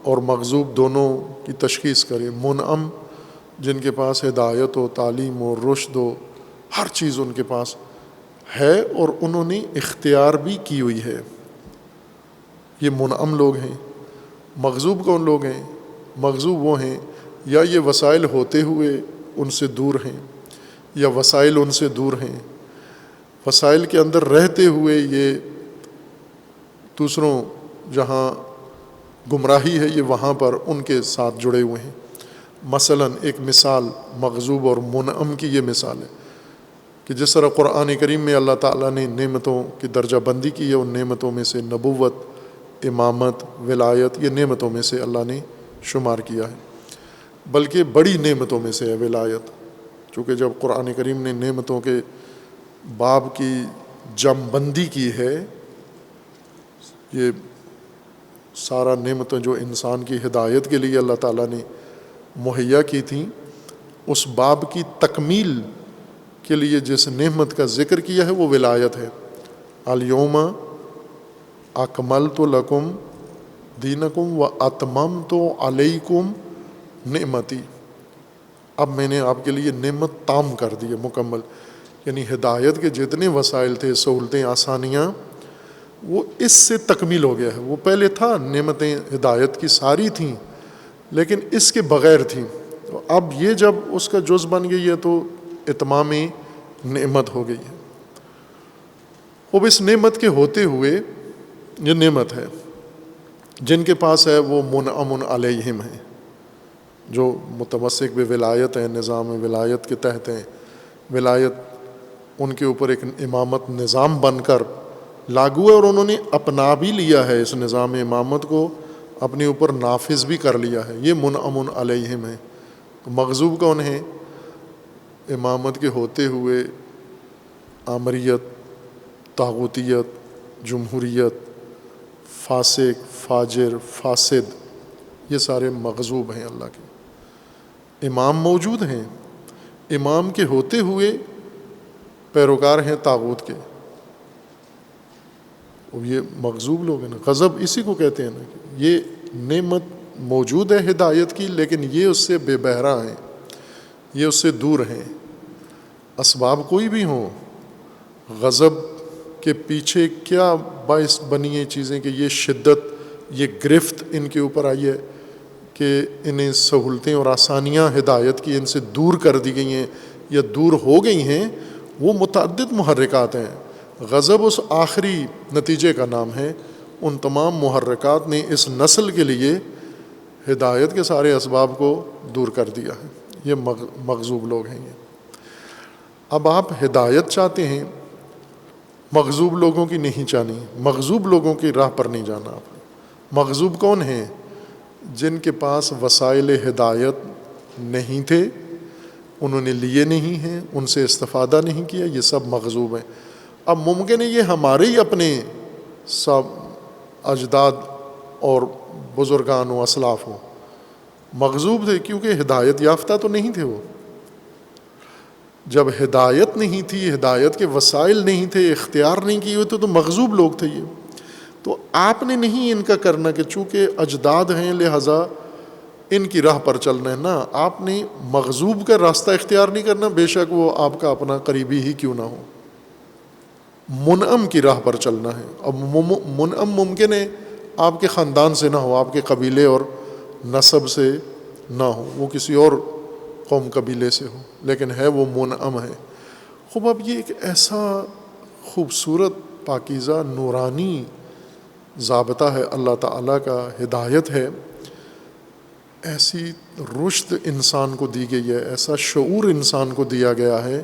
اور مغضوب دونوں کی تشخیص کریں۔ منعم جن کے پاس ہدایت و تعلیم و رشد و ہر چیز ان کے پاس ہے اور انہوں نے اختیار بھی کی ہوئی ہے، یہ منعم لوگ ہیں۔ مغضوب کون لوگ ہیں؟ مغضوب وہ ہیں یا یہ وسائل ہوتے ہوئے ان سے دور ہیں، یا وسائل ان سے دور ہیں، وسائل کے اندر رہتے ہوئے یہ دوسروں جہاں گمراہی ہے یہ وہاں پر ان کے ساتھ جڑے ہوئے ہیں۔ مثلا ایک مثال مغضوب اور منعم کی یہ مثال ہے کہ جس طرح قرآن کریم میں اللہ تعالیٰ نے نعمتوں کی درجہ بندی کی ہے، ان نعمتوں میں سے نبوت، امامت، ولایت، یہ نعمتوں میں سے اللہ نے شمار کیا ہے، بلکہ بڑی نعمتوں میں سے ہے ولایت، چونکہ جب قرآن کریم نے نعمتوں کے باب کی جم بندی کی ہے، یہ سارا نعمتیں جو انسان کی ہدایت کے لیے اللہ تعالیٰ نے مہیا کی تھیں، اس باب کی تکمیل کے لیے جس نعمت کا ذکر کیا ہے وہ ولایت ہے۔ الیوم اکملت لکم دینکم و اتممت علیکم نعمتی، اب میں نے آپ کے لیے نعمت تام کر دی ہے، مکمل، یعنی ہدایت کے جتنے وسائل تھے، سہولتیں، آسانیاں، وہ اس سے تکمیل ہو گیا ہے۔ وہ پہلے تھا، نعمتیں ہدایت کی ساری تھیں لیکن اس کے بغیر تھیں، تو اب یہ جب اس کا جز بن گئی ہے تو اتمام نعمت ہو گئی ہے۔ اب اس نعمت کے ہوتے ہوئے یہ نعمت ہے، جن کے پاس ہے وہ منعم علیہم ہیں، جو متمسک بولایت ہیں، نظام ولایت کے تحت ہیں، ولایت ان کے اوپر ایک امامت نظام بن کر لاگو ہے، اور انہوں نے اپنا بھی لیا ہے اس نظام امامت کو، اپنے اوپر نافذ بھی کر لیا ہے، یہ منعم علیہم ہیں۔ تو مغضوب کون ہیں؟ امامت کے ہوتے ہوئے آمریت، طاغوتیت، جمہوریت، فاسق، فاجر، فاسد، یہ سارے مغضوب ہیں اللہ کے۔ امام موجود ہیں، امام کے ہوتے ہوئے پیروکار ہیں طاغوت کے، اب یہ مغضوب لوگ ہیں نا، غضب اسی کو کہتے ہیں نا کہ یہ نعمت موجود ہے ہدایت کی، لیکن یہ اس سے بے بہرا ہیں، یہ اس سے دور ہیں۔ اسباب کوئی بھی ہوں، غضب کے پیچھے کیا باعث بنی ہیں چیزیں کہ یہ شدت، یہ گرفت ان کے اوپر آئی ہے کہ انہیں سہولتیں اور آسانیاں ہدایت کی ان سے دور کر دی گئی ہیں یا دور ہو گئی ہیں، وہ متعدد محرکات ہیں۔ غضب اس آخری نتیجے کا نام ہے۔ ان تمام محرکات نے اس نسل کے لیے ہدایت کے سارے اسباب کو دور کر دیا ہے۔ یہ مغضوب لوگ ہیں۔ یہ اب آپ ہدایت چاہتے ہیں، مغضوب لوگوں کی نہیں چاہنی، مغضوب لوگوں کی راہ پر نہیں جانا آپ نے۔ مغضوب کون ہیں؟ جن کے پاس وسائل ہدایت نہیں تھے، انہوں نے لیے نہیں ہیں، ان سے استفادہ نہیں کیا، یہ سب مغضوب ہیں۔ اب ممکن ہے یہ ہمارے ہی اپنے سب اجداد اور بزرگان و اسلاف ہوں، مغضوب تھے کیونکہ ہدایت یافتہ تو نہیں تھے وہ۔ جب ہدایت نہیں تھی، ہدایت کے وسائل نہیں تھے، اختیار نہیں کیے ہوئے تھے، تو مغضوب لوگ تھے یہ۔ تو آپ نے نہیں ان کا کرنا کہ چونکہ اجداد ہیں لہٰذا ان کی راہ پر چلنا ہے، نا، آپ نے مغضوب کا راستہ اختیار نہیں کرنا، بے شک وہ آپ کا اپنا قریبی ہی کیوں نہ ہو۔ منعم کی راہ پر چلنا ہے۔ اب منعم ممکن ہے آپ کے خاندان سے نہ ہو، آپ کے قبیلے اور نسب سے نہ ہو، وہ کسی اور قوم قبیلے سے ہو، لیکن ہے وہ منعم ہے۔ خوب اب یہ ایک ایسا خوبصورت پاکیزہ نورانی ضابطہ ہے اللہ تعالیٰ کا، ہدایت ہے، ایسی رشد انسان کو دی گئی ہے، ایسا شعور انسان کو دیا گیا ہے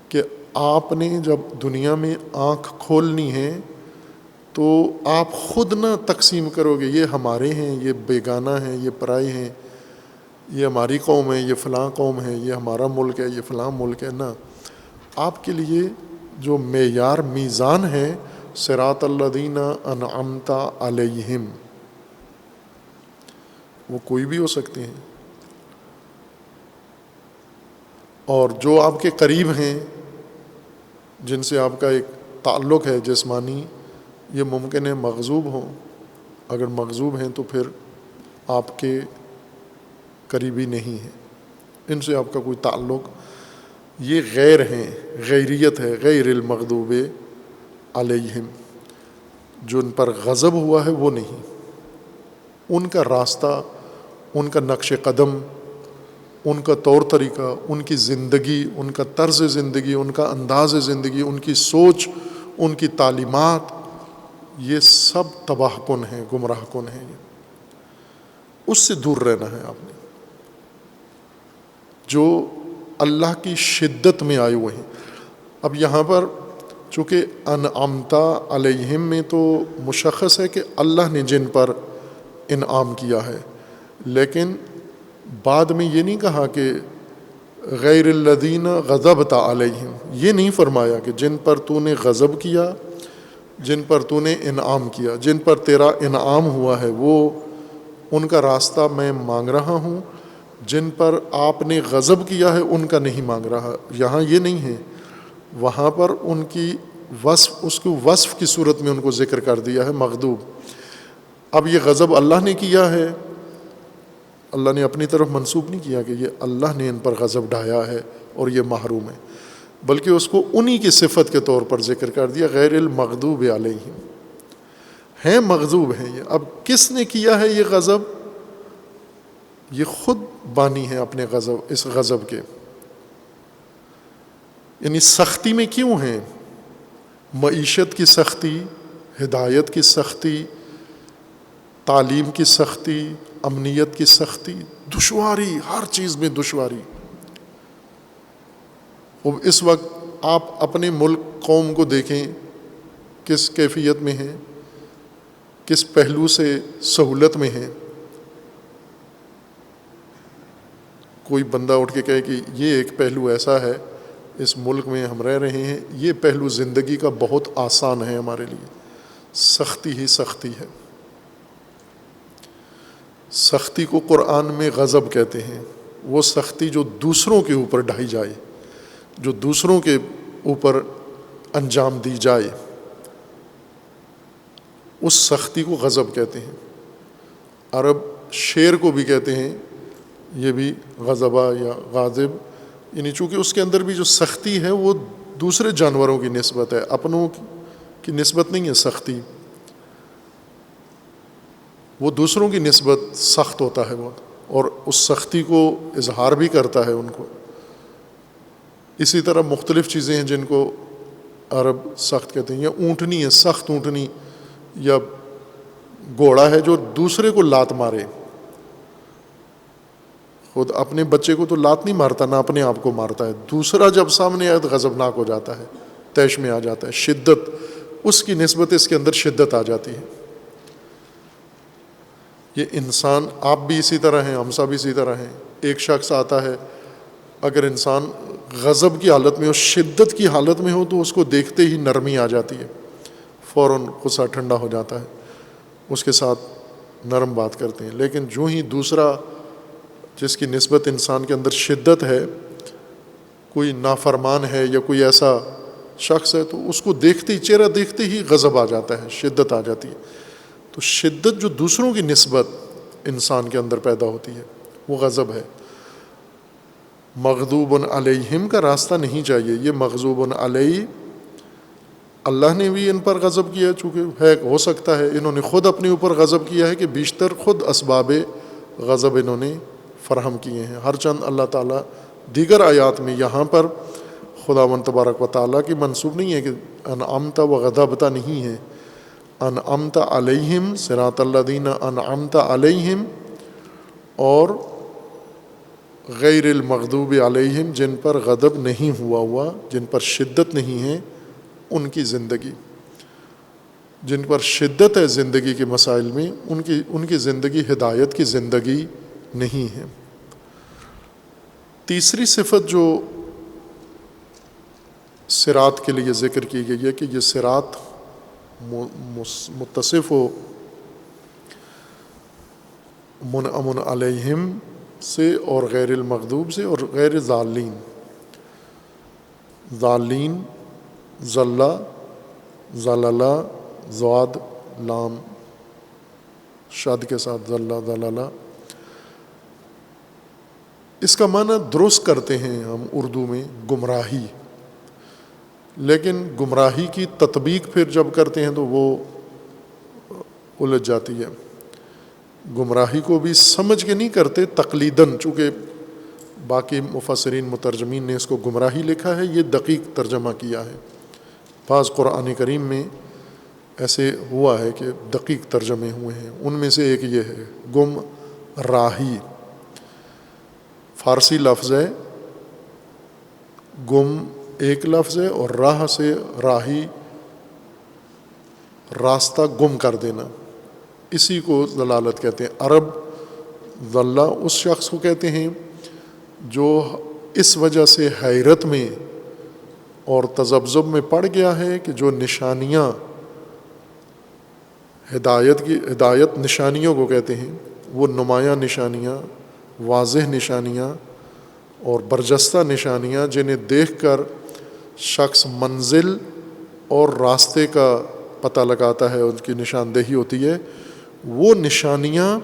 کہ آپ نے جب دنیا میں آنکھ کھولنی ہے تو آپ خود نہ تقسیم کرو گے یہ ہمارے ہیں، یہ بیگانہ ہیں، یہ پرائے ہیں، یہ ہماری قوم ہے، یہ فلاں قوم ہے، یہ ہمارا ملک ہے، یہ فلاں ملک ہے، نہ، آپ کے لیے جو معیار میزان ہے صراط الذین انعمت علیہم، وہ کوئی بھی ہو سکتے ہیں، اور جو آپ کے قریب ہیں جن سے آپ کا ایک تعلق ہے جسمانی، یہ ممکن ہے مغضوب ہوں۔ اگر مغضوب ہیں تو پھر آپ کے قریبی نہیں ہیں، ان سے آپ کا کوئی تعلق، یہ غیر ہیں، غیریت ہے، غیر المغضوب علیہم، جو ان پر غضب ہوا ہے وہ نہیں، ان کا راستہ، ان کا نقش قدم، ان کا طور طریقہ، ان کی زندگی، ان کا طرز زندگی، ان کا انداز زندگی، ان کی سوچ، ان کی تعلیمات، یہ سب تباہ کن ہیں، گمراہ کن ہیں، اس سے دور رہنا ہے آپ نے، جو اللہ کی شدت میں آئے ہوئے ہیں۔ اب یہاں پر چونکہ انعمت علیہم میں تو مشخص ہے کہ اللہ نے جن پر انعام کیا ہے، لیکن بعد میں یہ نہیں کہا کہ غیر الذین غضبت علیہم، یہ نہیں فرمایا کہ جن پر تو نے غضب کیا، جن پر تو نے انعام کیا، جن پر تیرا انعام ہوا ہے وہ ان کا راستہ میں مانگ رہا ہوں، جن پر آپ نے غضب کیا ہے ان کا نہیں مانگ رہا۔ یہاں یہ نہیں ہے، وہاں پر ان کی وصف، اس کو وصف کی صورت میں ان کو ذکر کر دیا ہے مغضوب۔ اب یہ غضب اللہ نے کیا ہے، اللہ نے اپنی طرف منسوب نہیں کیا کہ یہ اللہ نے ان پر غضب ڈھایا ہے اور یہ محروم ہے، بلکہ اس کو انہی کی صفت کے طور پر ذکر کر دیا، غیر المغضوب علیہم، ہیں مغضوب ہیں یہ۔ اب کس نے کیا ہے یہ غضب؟ یہ خود بانی ہے اپنے غضب، اس غضب کے، یعنی سختی میں کیوں ہیں؟ معیشت کی سختی، ہدایت کی سختی، تعلیم کی سختی، امنیت کی سختی، دشواری، ہر چیز میں دشواری۔ اب اس وقت آپ اپنے ملک قوم کو دیکھیں کس کیفیت میں ہیں، کس پہلو سے سہولت میں ہیں۔ کوئی بندہ اٹھ کے کہے کہ یہ ایک پہلو ایسا ہے اس ملک میں ہم رہ رہے ہیں، یہ پہلو زندگی کا بہت آسان ہے ہمارے لیے، سختی ہی سختی ہے۔ سختی کو قرآن میں غضب کہتے ہیں، وہ سختی جو دوسروں کے اوپر ڈھائی جائے، جو دوسروں کے اوپر انجام دی جائے۔ اس سختی کو غضب کہتے ہیں. عرب شیر کو بھی کہتے ہیں یہ بھی غضبہ یا غاضب، یعنی چونکہ اس کے اندر بھی جو سختی ہے وہ دوسرے جانوروں کی نسبت ہے، اپنوں کی نسبت نہیں ہے. سختی وہ دوسروں کی نسبت سخت ہوتا ہے وہ، اور اس سختی کو اظہار بھی کرتا ہے ان کو. اسی طرح مختلف چیزیں ہیں جن کو عرب سخت کہتے ہیں، یا اونٹنی ہے، سخت اونٹنی، یا گھوڑا ہے جو دوسرے کو لات مارے. خود اپنے بچے کو تو لات نہیں مارتا، نہ اپنے آپ کو مارتا ہے، دوسرا جب سامنے آئے تو غضبناک ہو جاتا ہے، طیش میں آ جاتا ہے، شدت اس کی نسبت اس کے اندر شدت آ جاتی ہے. یہ انسان، آپ بھی اسی طرح ہیں، ہم سب اسی طرح ہیں. ایک شخص آتا ہے، اگر انسان غضب کی حالت میں ہو، شدت کی حالت میں ہو، تو اس کو دیکھتے ہی نرمی آ جاتی ہے، فوراً غصہ ٹھنڈا ہو جاتا ہے، اس کے ساتھ نرم بات کرتے ہیں. لیکن جو ہی دوسرا جس کی نسبت انسان کے اندر شدت ہے، کوئی نافرمان ہے یا کوئی ایسا شخص ہے، تو اس کو دیکھتے ہی، چہرہ دیکھتے ہی غضب آ جاتا ہے، شدت آ جاتی ہے. تو شدت جو دوسروں کی نسبت انسان کے اندر پیدا ہوتی ہے وہ غضب ہے. مغضوب علیہم کا راستہ نہیں چاہیے. یہ مغضوب علیہ، اللہ نے بھی ان پر غضب کیا، چونکہ ہے، ہو سکتا ہے انہوں نے خود اپنے اوپر غضب کیا ہے کہ بیشتر خود اسباب غضب انہوں نے فراہم کیے ہیں. ہر چند اللہ تعالیٰ دیگر آیات میں یہاں پر خداوند تبارک و تعالیٰ کی منسوب نہیں ہے کہ انعمت و غضبت نہیں ہے. انعمت علیہم صراط الذین انعمت علیہم، اور غیر المغضوب علیہم جن پر غضب نہیں ہوا، جن پر شدت نہیں ہے ان کی زندگی. جن پر شدت ہے زندگی کے مسائل میں، ان کی زندگی ہدایت کی زندگی نہیں ہے. تیسری صفت جو صراط کے لیے ذکر کی گئی ہے کہ یہ صراط متصف ہو منعم علیہم سے اور غیر المغضوب سے اور غیر ضالین. ضالین، ضلع، ضللہ، ضاد، لام شد کے ساتھ ضلع، ضللہ. اس کا معنی درست کرتے ہیں ہم اردو میں گمراہی، لیکن گمراہی کی تطبیق پھر جب کرتے ہیں تو وہ الجھ جاتی ہے. گمراہی کو بھی سمجھ کے نہیں کرتے تقلیداً، چونکہ باقی مفسرین مترجمین نے اس کو گمراہی لکھا ہے، یہ دقیق ترجمہ کیا ہے. بعض قرآن کریم میں ایسے ہوا ہے کہ دقیق ترجمے ہوئے ہیں، ان میں سے ایک یہ ہے گم راہی. فارسی لفظ ہے، گم ایک لفظ ہے، اور راہ سے راہی، راستہ گم کر دینا، اسی کو ضلالت کہتے ہیں. عرب ضلع اس شخص کو کہتے ہیں جو اس وجہ سے حیرت میں اور تذبذب میں پڑ گیا ہے کہ جو نشانیاں ہدایت نشانیوں کو کہتے ہیں، وہ نمایاں نشانیاں، واضح نشانیاں اور برجستہ نشانیاں جنہیں دیکھ کر شخص منزل اور راستے کا پتہ لگاتا ہے، ان کی نشاندہی ہوتی ہے، وہ نشانیاں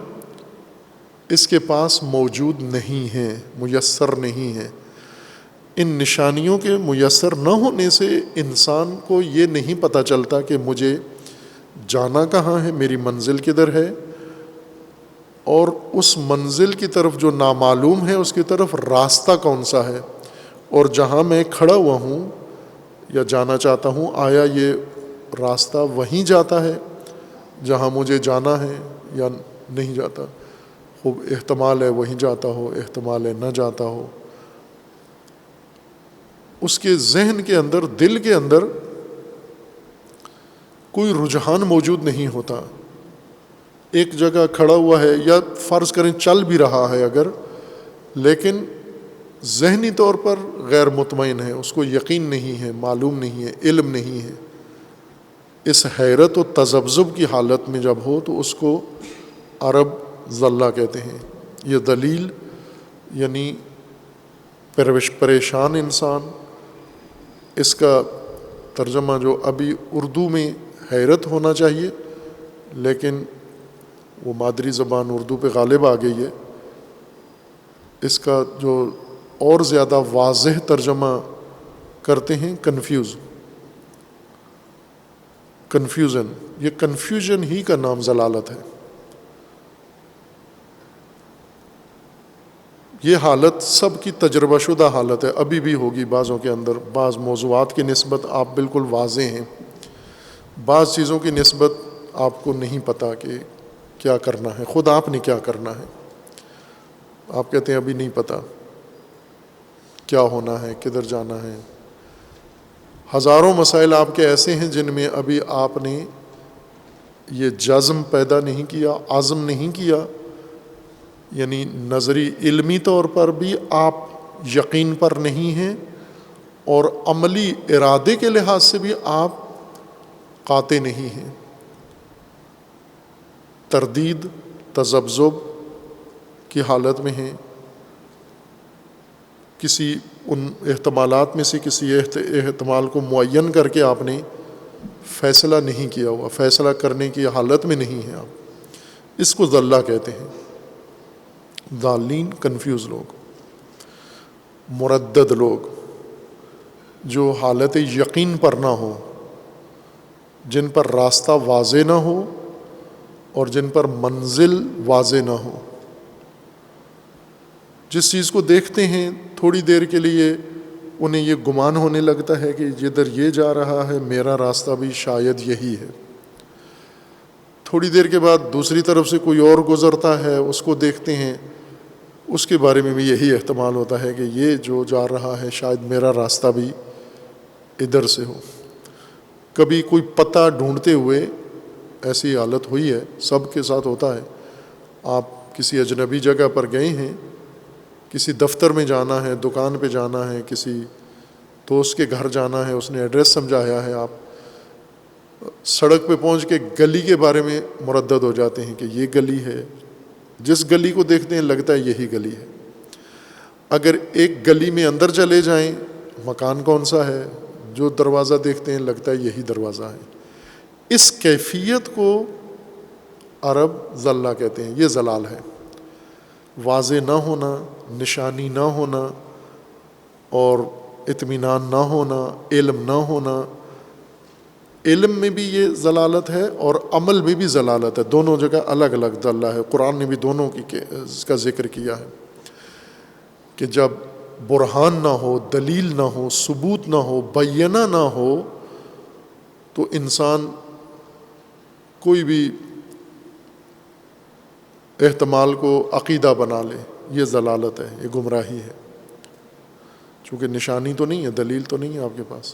اس کے پاس موجود نہیں ہیں، میسر نہیں ہیں. ان نشانیوں کے میسر نہ ہونے سے انسان کو یہ نہیں پتہ چلتا کہ مجھے جانا کہاں ہے، میری منزل کدھر ہے، اور اس منزل کی طرف جو نامعلوم ہے اس کی طرف راستہ کون سا ہے، اور جہاں میں کھڑا ہوا ہوں یا جانا چاہتا ہوں آیا یہ راستہ وہیں جاتا ہے جہاں مجھے جانا ہے یا نہیں جاتا. خوب احتمال ہے وہیں جاتا ہو، احتمال ہے نہ جاتا ہو. اس کے ذہن کے اندر، دل کے اندر کوئی رجحان موجود نہیں ہوتا. ایک جگہ کھڑا ہوا ہے، یا فرض کریں چل بھی رہا ہے اگر، لیکن ذہنی طور پر غیر مطمئن ہے، اس کو یقین نہیں ہے، معلوم نہیں ہے، علم نہیں ہے. اس حیرت و تذبذب کی حالت میں جب ہو تو اس کو عرب ضلع کہتے ہیں. یہ دلیل یعنی پریشان انسان، اس کا ترجمہ جو ابھی اردو میں حیرت ہونا چاہیے، لیکن وہ مادری زبان اردو پہ غالب آ گئی ہے. اس کا جو اور زیادہ واضح ترجمہ کرتے ہیں کنفیوژن. یہ کنفیوژن ہی کا نام ضلالت ہے. یہ حالت سب کی تجربہ شدہ حالت ہے, ابھی بھی ہوگی بعضوں کے اندر. بعض موضوعات کی نسبت آپ بالکل واضح ہیں, بعض چیزوں کی نسبت آپ کو نہیں پتہ کہ کیا کرنا ہے, خود آپ نے کیا کرنا ہے. آپ کہتے ہیں ابھی نہیں پتہ کیا ہونا ہے, کدھر جانا ہے. ہزاروں مسائل آپ کے ایسے ہیں جن میں ابھی آپ نے یہ جزم پیدا نہیں کیا, عزم نہیں کیا, یعنی نظری علمی طور پر بھی آپ یقین پر نہیں ہیں, اور عملی ارادے کے لحاظ سے بھی آپ قاطع نہیں ہیں. تردید, تذبذب کی حالت میں ہیں. کسی ان احتمالات میں سے کسی احتمال کو معین کر کے آپ نے فیصلہ نہیں کیا ہوا, فیصلہ کرنے کی حالت میں نہیں ہیں آپ. اس کو ضلع کہتے ہیں. ضالین, کنفیوز لوگ, مردد لوگ, جو حالت یقین پر نہ ہو, جن پر راستہ واضح نہ ہو اور جن پر منزل واضح نہ ہو. جس چیز کو دیکھتے ہیں تھوڑی دیر کے لیے انہیں یہ گمان ہونے لگتا ہے کہ جدھر یہ جا رہا ہے میرا راستہ بھی شاید یہی ہے. تھوڑی دیر کے بعد دوسری طرف سے کوئی اور گزرتا ہے, اس کو دیکھتے ہیں, اس کے بارے میں بھی یہی احتمال ہوتا ہے کہ یہ جو جا رہا ہے شاید میرا راستہ بھی ادھر سے ہو. کبھی کوئی پتہ ڈھونڈتے ہوئے ایسی حالت ہوئی ہے, سب کے ساتھ ہوتا ہے. آپ کسی اجنبی جگہ پر گئے ہیں, کسی دفتر میں جانا ہے, دکان پہ جانا ہے, کسی دوست کے گھر جانا ہے, اس نے ایڈریس سمجھایا ہے, آپ سڑک پہ پہنچ کے گلی کے بارے میں مردد ہو جاتے ہیں کہ یہ گلی ہے. جس گلی کو دیکھتے ہیں لگتا ہے یہی گلی ہے. اگر ایک گلی میں اندر چلے جائیں, مکان کون سا ہے, جو دروازہ دیکھتے ہیں لگتا ہے یہی دروازہ ہے. اس کیفیت کو عرب ضلع کہتے ہیں. یہ ضلال ہے. واضح نہ ہونا, نشانی نہ ہونا, اور اطمینان نہ ہونا, علم نہ ہونا. علم میں بھی یہ ضلالت ہے اور عمل میں بھی ضلالت ہے. دونوں جگہ الگ الگ ضلع ہے. قرآن نے بھی دونوں اس کا ذکر کیا ہے کہ جب برہان نہ ہو, دلیل نہ ہو, ثبوت نہ ہو, بینہ نہ ہو, تو انسان کوئی بھی احتمال کو عقیدہ بنا لے. یہ ضلالت ہے, یہ گمراہی ہے. چونکہ نشانی تو نہیں ہے, دلیل تو نہیں ہے آپ کے پاس.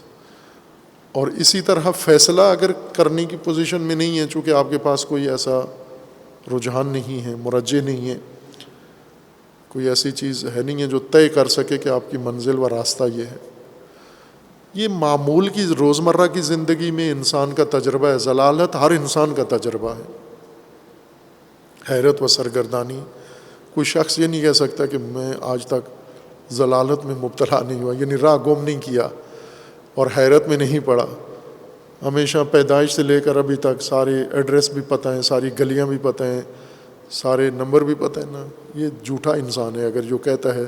اور اسی طرح فیصلہ اگر کرنے کی پوزیشن میں نہیں ہے, چونکہ آپ کے پاس کوئی ایسا رجحان نہیں ہے, مرجع نہیں ہے, کوئی ایسی چیز ہے نہیں ہے جو طے کر سکے کہ آپ کی منزل و راستہ یہ ہے. یہ معمول کی روزمرہ کی زندگی میں انسان کا تجربہ ہے. ضلالت ہر انسان کا تجربہ ہے. حیرت و سرگردانی. کوئی شخص یہ نہیں کہہ سکتا کہ میں آج تک ضلالت میں مبتلا نہیں ہوا, یعنی راہ گم نہیں کیا اور حیرت میں نہیں پڑا. ہمیشہ پیدائش سے لے کر ابھی تک سارے ایڈریس بھی پتہ ہیں, ساری گلیاں بھی پتہ ہیں, سارے نمبر بھی پتہ ہے نا. یہ جھوٹا انسان ہے اگر جو کہتا ہے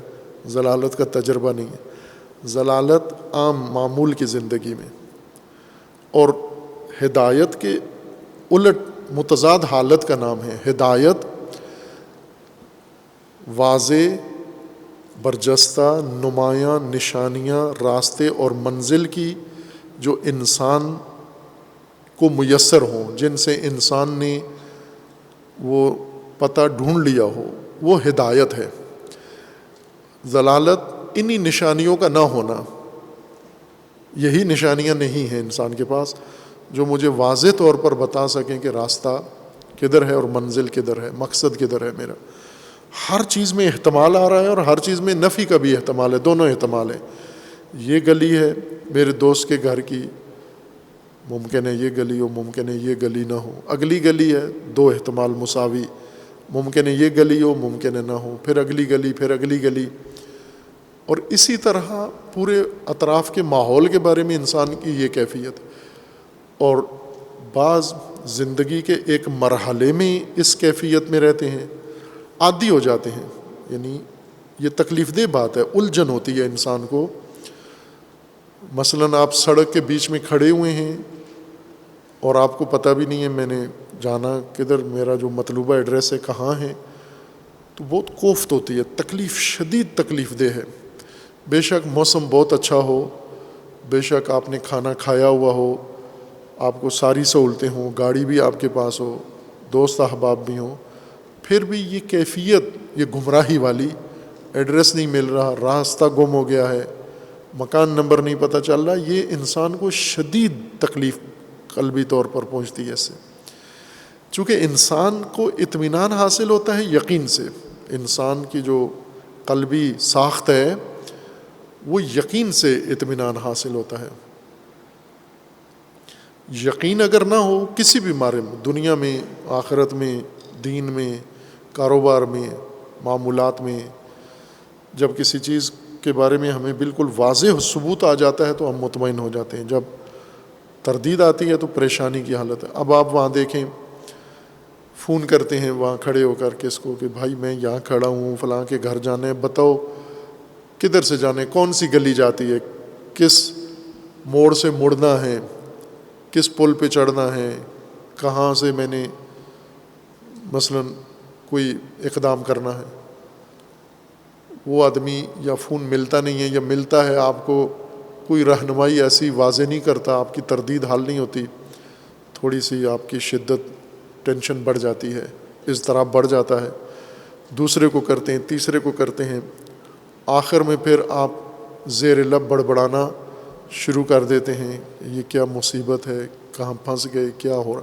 ضلالت کا تجربہ نہیں ہے. ضلالت عام معمول کی زندگی میں, اور ہدایت کے الٹ متضاد حالت کا نام ہے. ہدایت واضح, برجستہ, نمایاں نشانیاں, راستے اور منزل کی جو انسان کو میسر ہوں, جن سے انسان نے وہ پتہ ڈھونڈ لیا ہو, وہ ہدایت ہے. ضلالت انہی نشانیوں کا نہ ہونا. یہی نشانیاں نہیں ہیں انسان کے پاس جو مجھے واضح طور پر بتا سکیں کہ راستہ کدھر ہے اور منزل کدھر ہے, مقصد کدھر ہے میرا. ہر چیز میں احتمال آ رہا ہے اور ہر چیز میں نفی کا بھی احتمال ہے. دونوں احتمال ہیں. یہ گلی ہے میرے دوست کے گھر کی, ممکن ہے یہ گلی ہو, ممکن ہے یہ گلی نہ ہو. اگلی گلی ہے, دو احتمال مساوی, ممکن ہے یہ گلی ہو, ممکن ہے نہ ہو. پھر اگلی گلی, پھر اگلی گلی. اور اسی طرح پورے اطراف کے ماحول کے بارے میں انسان کی یہ کیفیت. اور بعض زندگی کے ایک مرحلے میں اس کیفیت میں رہتے ہیں، عادی ہو جاتے ہیں. یعنی یہ تکلیف دہ بات ہے، الجھن ہوتی ہے انسان کو. مثلاً آپ سڑک کے بیچ میں کھڑے ہوئے ہیں اور آپ کو پتہ بھی نہیں ہے میں نے جانا کدھر، میرا جو مطلوبہ ایڈریس ہے کہاں ہے، تو بہت کوفت ہوتی ہے، تکلیف، شدید تکلیف دہ ہے. بے شک موسم بہت اچھا ہو، بے شک آپ نے کھانا کھایا ہوا ہو، آپ کو ساری سہولتیں ہوں، گاڑی بھی آپ کے پاس ہو، دوست احباب بھی ہوں، پھر بھی یہ کیفیت، یہ گمراہی والی، ایڈریس نہیں مل رہا، راستہ گم ہو گیا ہے، مکان نمبر نہیں پتہ چل رہا، یہ انسان کو شدید تکلیف قلبی طور پر پہنچتی ہے اس سے. چونکہ انسان کو اطمینان حاصل ہوتا ہے یقین سے. انسان کی جو قلبی ساخت ہے وہ یقین سے اطمینان حاصل ہوتا ہے. یقین اگر نہ ہو کسی بھی بارے میں، دنیا میں، آخرت میں، دین میں، کاروبار میں، معاملات میں، جب کسی چیز کے بارے میں ہمیں بالکل واضح ثبوت آ جاتا ہے تو ہم مطمئن ہو جاتے ہیں. جب تردید آتی ہے تو پریشانی کی حالت ہے. اب آپ وہاں دیکھیں، فون کرتے ہیں وہاں کھڑے ہو کر کس کو کہ بھائی میں یہاں کھڑا ہوں، فلاں کے گھر جانا ہے، بتاؤ کدھر سے جانا ہے، کون سی گلی جاتی ہے، کس موڑ سے مڑنا ہے، کس پل پہ چڑھنا ہے، کہاں سے میں نے مثلاً کوئی اقدام کرنا ہے. وہ آدمی یا فون ملتا نہیں ہے، یا ملتا ہے آپ کو کوئی رہنمائی ایسی واضح نہیں کرتا، آپ کی تردید حل نہیں ہوتی، تھوڑی سی آپ کی شدت، ٹینشن بڑھ جاتی ہے، اضطراب بڑھ جاتا ہے. دوسرے کو کرتے ہیں، تیسرے کو کرتے ہیں، آخر میں پھر آپ زیر لب بڑبڑانا شروع کر دیتے ہیں، یہ کیا مصیبت ہے، کہاں پھنس گئے، کیا ہو رہا.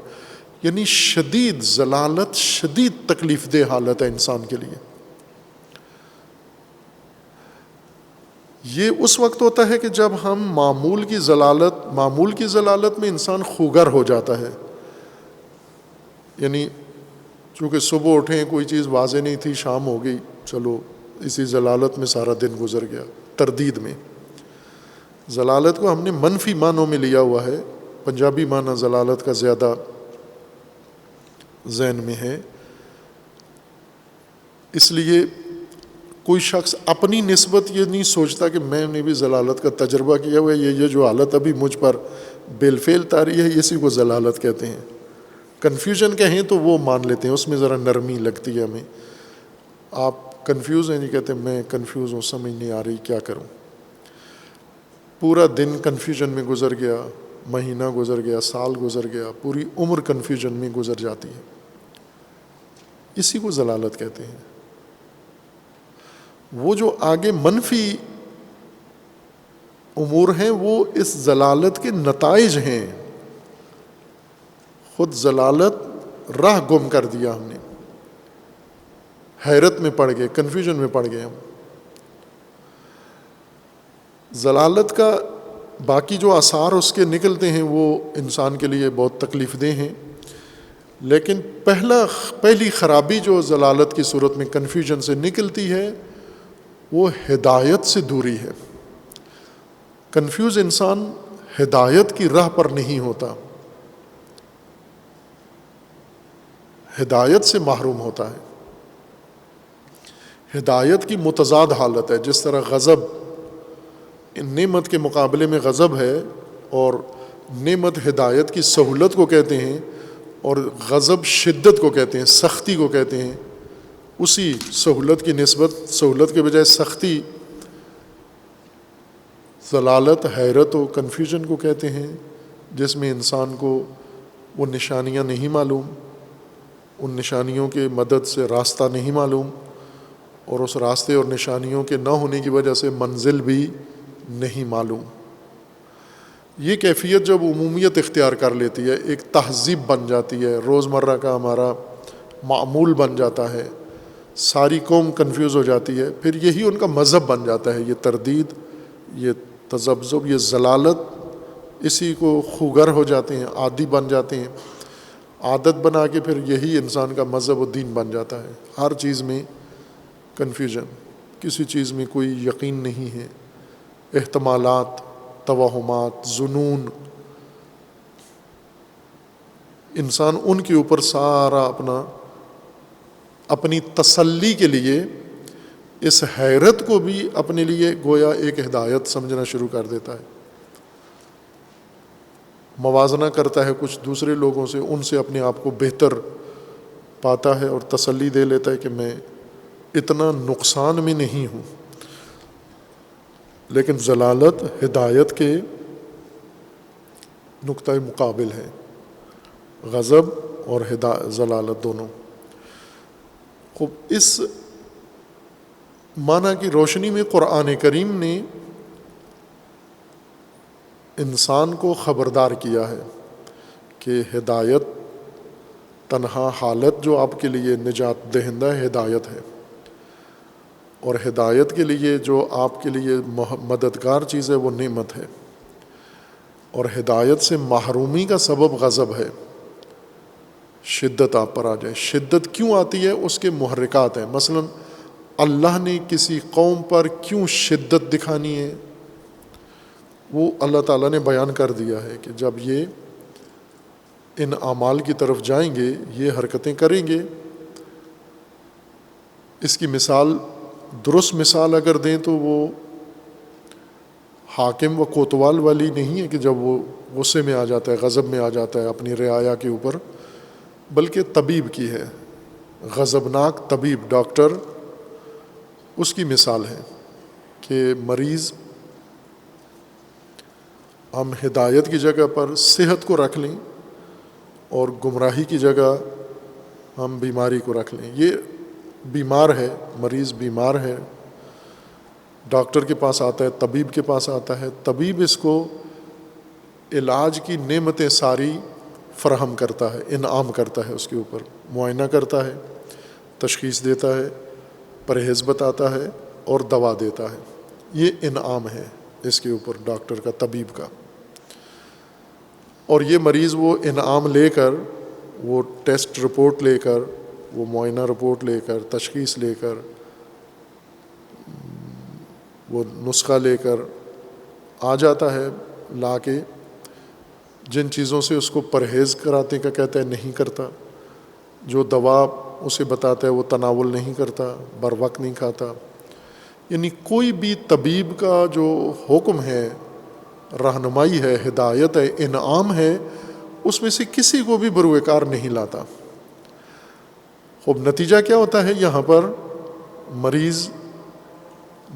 یعنی شدید ضلالت، شدید تکلیف دہ حالت ہے انسان کے لیے. یہ اس وقت ہوتا ہے کہ جب ہم معمول کی ضلالت میں انسان خوگر ہو جاتا ہے. یعنی چونکہ صبح اٹھیں کوئی چیز واضح نہیں تھی، شام ہو گئی، چلو اسی ضلالت میں سارا دن گزر گیا، تردید میں. ضلالت کو ہم نے منفی معنوں میں لیا ہوا ہے، پنجابی معنی ضلالت کا زیادہ ذہن میں ہے. اس لیے کوئی شخص اپنی نسبت یہ نہیں سوچتا کہ میں نے بھی ضلالت کا تجربہ کیا ہوا ہے، یہ جو حالت ابھی مجھ پر بالفعل طاری ہے، اسی کو ضلالت کہتے ہیں. کنفیوژن کہیں تو وہ مان لیتے ہیں، اس میں ذرا نرمی لگتی ہے ہمیں. آپ کنفیوز ہیں، نہیں کہتے میں کنفیوز ہوں، سمجھ نہیں آ رہی کیا کروں. پورا دن کنفیوژن میں گزر گیا، مہینہ گزر گیا، سال گزر گیا، پوری عمر کنفیوژن میں گزر جاتی ہے. اسی کو ضلالت کہتے ہیں. وہ جو آگے منفی امور ہیں وہ اس ضلالت کے نتائج ہیں. خود ضلالت، راہ گم کر دیا ہم نے، حیرت میں پڑ گئے، کنفیوژن میں پڑ گئے ہم. ضلالت کا باقی جو آثار اس کے نکلتے ہیں وہ انسان کے لیے بہت تکلیف دہ ہیں. لیکن پہلی خرابی جو ضلالت کی صورت میں کنفیوژن سے نکلتی ہے وہ ہدایت سے دوری ہے. کنفیوز انسان ہدایت کی راہ پر نہیں ہوتا، ہدایت سے محروم ہوتا ہے. ہدایت کی متضاد حالت ہے. جس طرح غضب نعمت کے مقابلے میں غضب ہے، اور نعمت ہدایت کی سہولت کو کہتے ہیں، اور غضب شدت کو کہتے ہیں، سختی کو کہتے ہیں. اسی سہولت کی نسبت، سہولت کے بجائے سختی، ضلالت، حیرت و کنفیوژن کو کہتے ہیں، جس میں انسان کو وہ نشانیاں نہیں معلوم، ان نشانیوں کے مدد سے راستہ نہیں معلوم، اور اس راستے اور نشانیوں کے نہ ہونے کی وجہ سے منزل بھی نہیں معلوم. یہ کیفیت جب عمومیت اختیار کر لیتی ہے، ایک تہذیب بن جاتی ہے، روزمرہ کا ہمارا معمول بن جاتا ہے، ساری قوم کنفیوز ہو جاتی ہے، پھر یہی ان کا مذہب بن جاتا ہے. یہ تردید، یہ تذبذب، یہ ضلالت، اسی کو خوگر ہو جاتے ہیں، عادی بن جاتے ہیں. عادت بنا کے پھر یہی انسان کا مذہب و دین بن جاتا ہے. ہر چیز میں کنفیوژن، کسی چیز میں کوئی یقین نہیں ہے، احتمالات، توہمات، ظنون. انسان ان کے اوپر سارا اپنی تسلی کے لیے اس حیرت کو بھی اپنے لیے گویا ایک ہدایت سمجھنا شروع کر دیتا ہے، موازنہ کرتا ہے کچھ دوسرے لوگوں سے، ان سے اپنے آپ کو بہتر پاتا ہے اور تسلی دے لیتا ہے کہ میں اتنا نقصان میں نہیں ہوں۔ لیکن ضلالت ہدایت کے نقطۂ مقابل ہے، غضب اور ضلالت دونوں۔ خوب، اس معنی کی روشنی میں قرآن کریم نے انسان کو خبردار کیا ہے کہ ہدایت تنہا حالت جو آپ کے لیے نجات دہندہ ہدایت ہے، اور ہدایت کے لیے جو آپ کے لیے مددگار چیز ہے وہ نعمت ہے، اور ہدایت سے محرومی کا سبب غضب ہے، شدت آپ پر آ جائے۔ شدت کیوں آتی ہے؟ اس کے محرکات ہیں۔ مثلا اللہ نے کسی قوم پر کیوں شدت دکھانی ہے، وہ اللہ تعالیٰ نے بیان کر دیا ہے کہ جب یہ ان اعمال کی طرف جائیں گے، یہ حرکتیں کریں گے۔ اس کی مثال، درست مثال اگر دیں تو وہ حاکم و کوتوال والی نہیں ہے کہ جب وہ غصے میں آ جاتا ہے، غضب میں آ جاتا ہے اپنی رعایا کے اوپر، بلکہ طبیب کی ہے، غضبناک طبیب، ڈاکٹر، اس کی مثال ہے کہ مریض، ہم ہدایت کی جگہ پر صحت کو رکھ لیں اور گمراہی کی جگہ ہم بیماری کو رکھ لیں۔ یہ بیمار ہے، مریض بیمار ہے، ڈاکٹر کے پاس آتا ہے، طبیب کے پاس آتا ہے، طبیب اس کو علاج کی نعمتیں ساری فراہم کرتا ہے، انعام کرتا ہے، اس کے اوپر معائنہ کرتا ہے، تشخیص دیتا ہے، پرہیز بتاتا ہے اور دوا دیتا ہے۔ یہ انعام ہے اس کے اوپر ڈاکٹر کا، طبیب کا۔ اور یہ مریض وہ انعام لے کر، وہ ٹیسٹ رپورٹ لے کر، وہ معائنہ رپورٹ لے کر، تشخیص لے کر، وہ نسخہ لے کر آ جاتا ہے، لا کے جن چیزوں سے اس کو پرہیز کراتے کا کہتا ہے نہیں کرتا، جو دوا اسے بتاتا ہے وہ تناول نہیں کرتا، بر وقت نہیں کھاتا۔ یعنی کوئی بھی طبیب کا جو حکم ہے، رہنمائی ہے، ہدایت ہے، انعام ہے، اس میں سے کسی کو بھی بروئے کار نہیں لاتا۔ خوب، نتیجہ کیا ہوتا ہے؟ یہاں پر مریض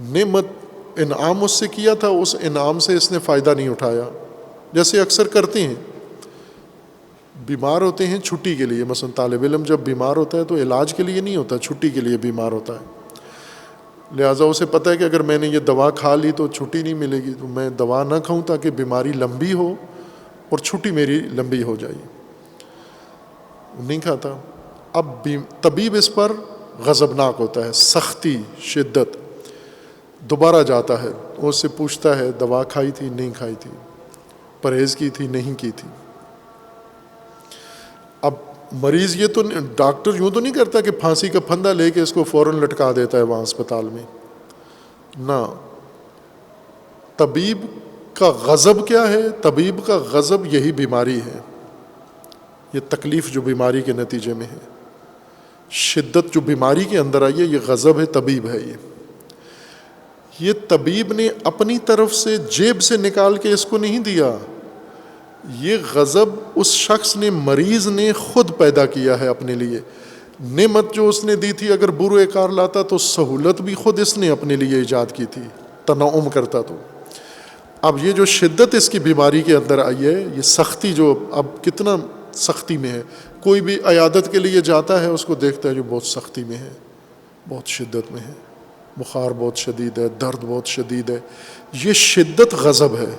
نعمت، انعام اس سے کیا تھا، اس انعام سے اس نے فائدہ نہیں اٹھایا، جیسے اکثر کرتے ہیں۔ بیمار ہوتے ہیں چھٹی کے لیے، مثلا طالب علم جب بیمار ہوتا ہے تو علاج کے لیے نہیں ہوتا، چھٹی کے لیے بیمار ہوتا ہے، لہٰذا اسے پتہ ہے کہ اگر میں نے یہ دوا کھا لی تو چھٹی نہیں ملے گی، تو میں دوا نہ کھاؤں تاکہ بیماری لمبی ہو اور چھٹی میری لمبی ہو جائے، نہیں کھاتا۔ اب طبیب اس پر غضبناک ہوتا ہے، سختی، شدت، دوبارہ جاتا ہے، اس سے پوچھتا ہے دوا کھائی تھی نہیں کھائی تھی، پرہیز کی تھی نہیں کی تھی۔ اب مریض یہ تو ڈاکٹر یوں تو نہیں کرتا کہ پھانسی کا پھندا لے کے اس کو فوراً لٹکا دیتا ہے وہاں اسپتال میں، نہ۔ طبیب کا غضب کیا ہے؟ طبیب کا غضب یہی بیماری ہے، یہ تکلیف جو بیماری کے نتیجے میں ہے، شدت جو بیماری کے اندر آئی ہے، یہ غضب ہے، طبیب ہے۔ یہ طبیب نے اپنی طرف سے جیب سے نکال کے اس کو نہیں دیا، یہ غضب اس شخص نے، مریض نے خود پیدا کیا ہے اپنے لیے۔ نعمت جو اس نے دی تھی، اگر برے کار لاتا تو سہولت بھی خود اس نے اپنے لیے ایجاد کی تھی، تنعم کرتا تو۔ اب یہ جو شدت اس کی بیماری کے اندر آئی ہے، یہ سختی جو اب کتنا سختی میں ہے، کوئی بھی عیادت کے لیے جاتا ہے اس کو دیکھتا ہے جو بہت سختی میں ہے، بہت شدت میں ہے، بخار بہت شدید ہے، درد بہت شدید ہے۔ یہ شدت غضب ہے۔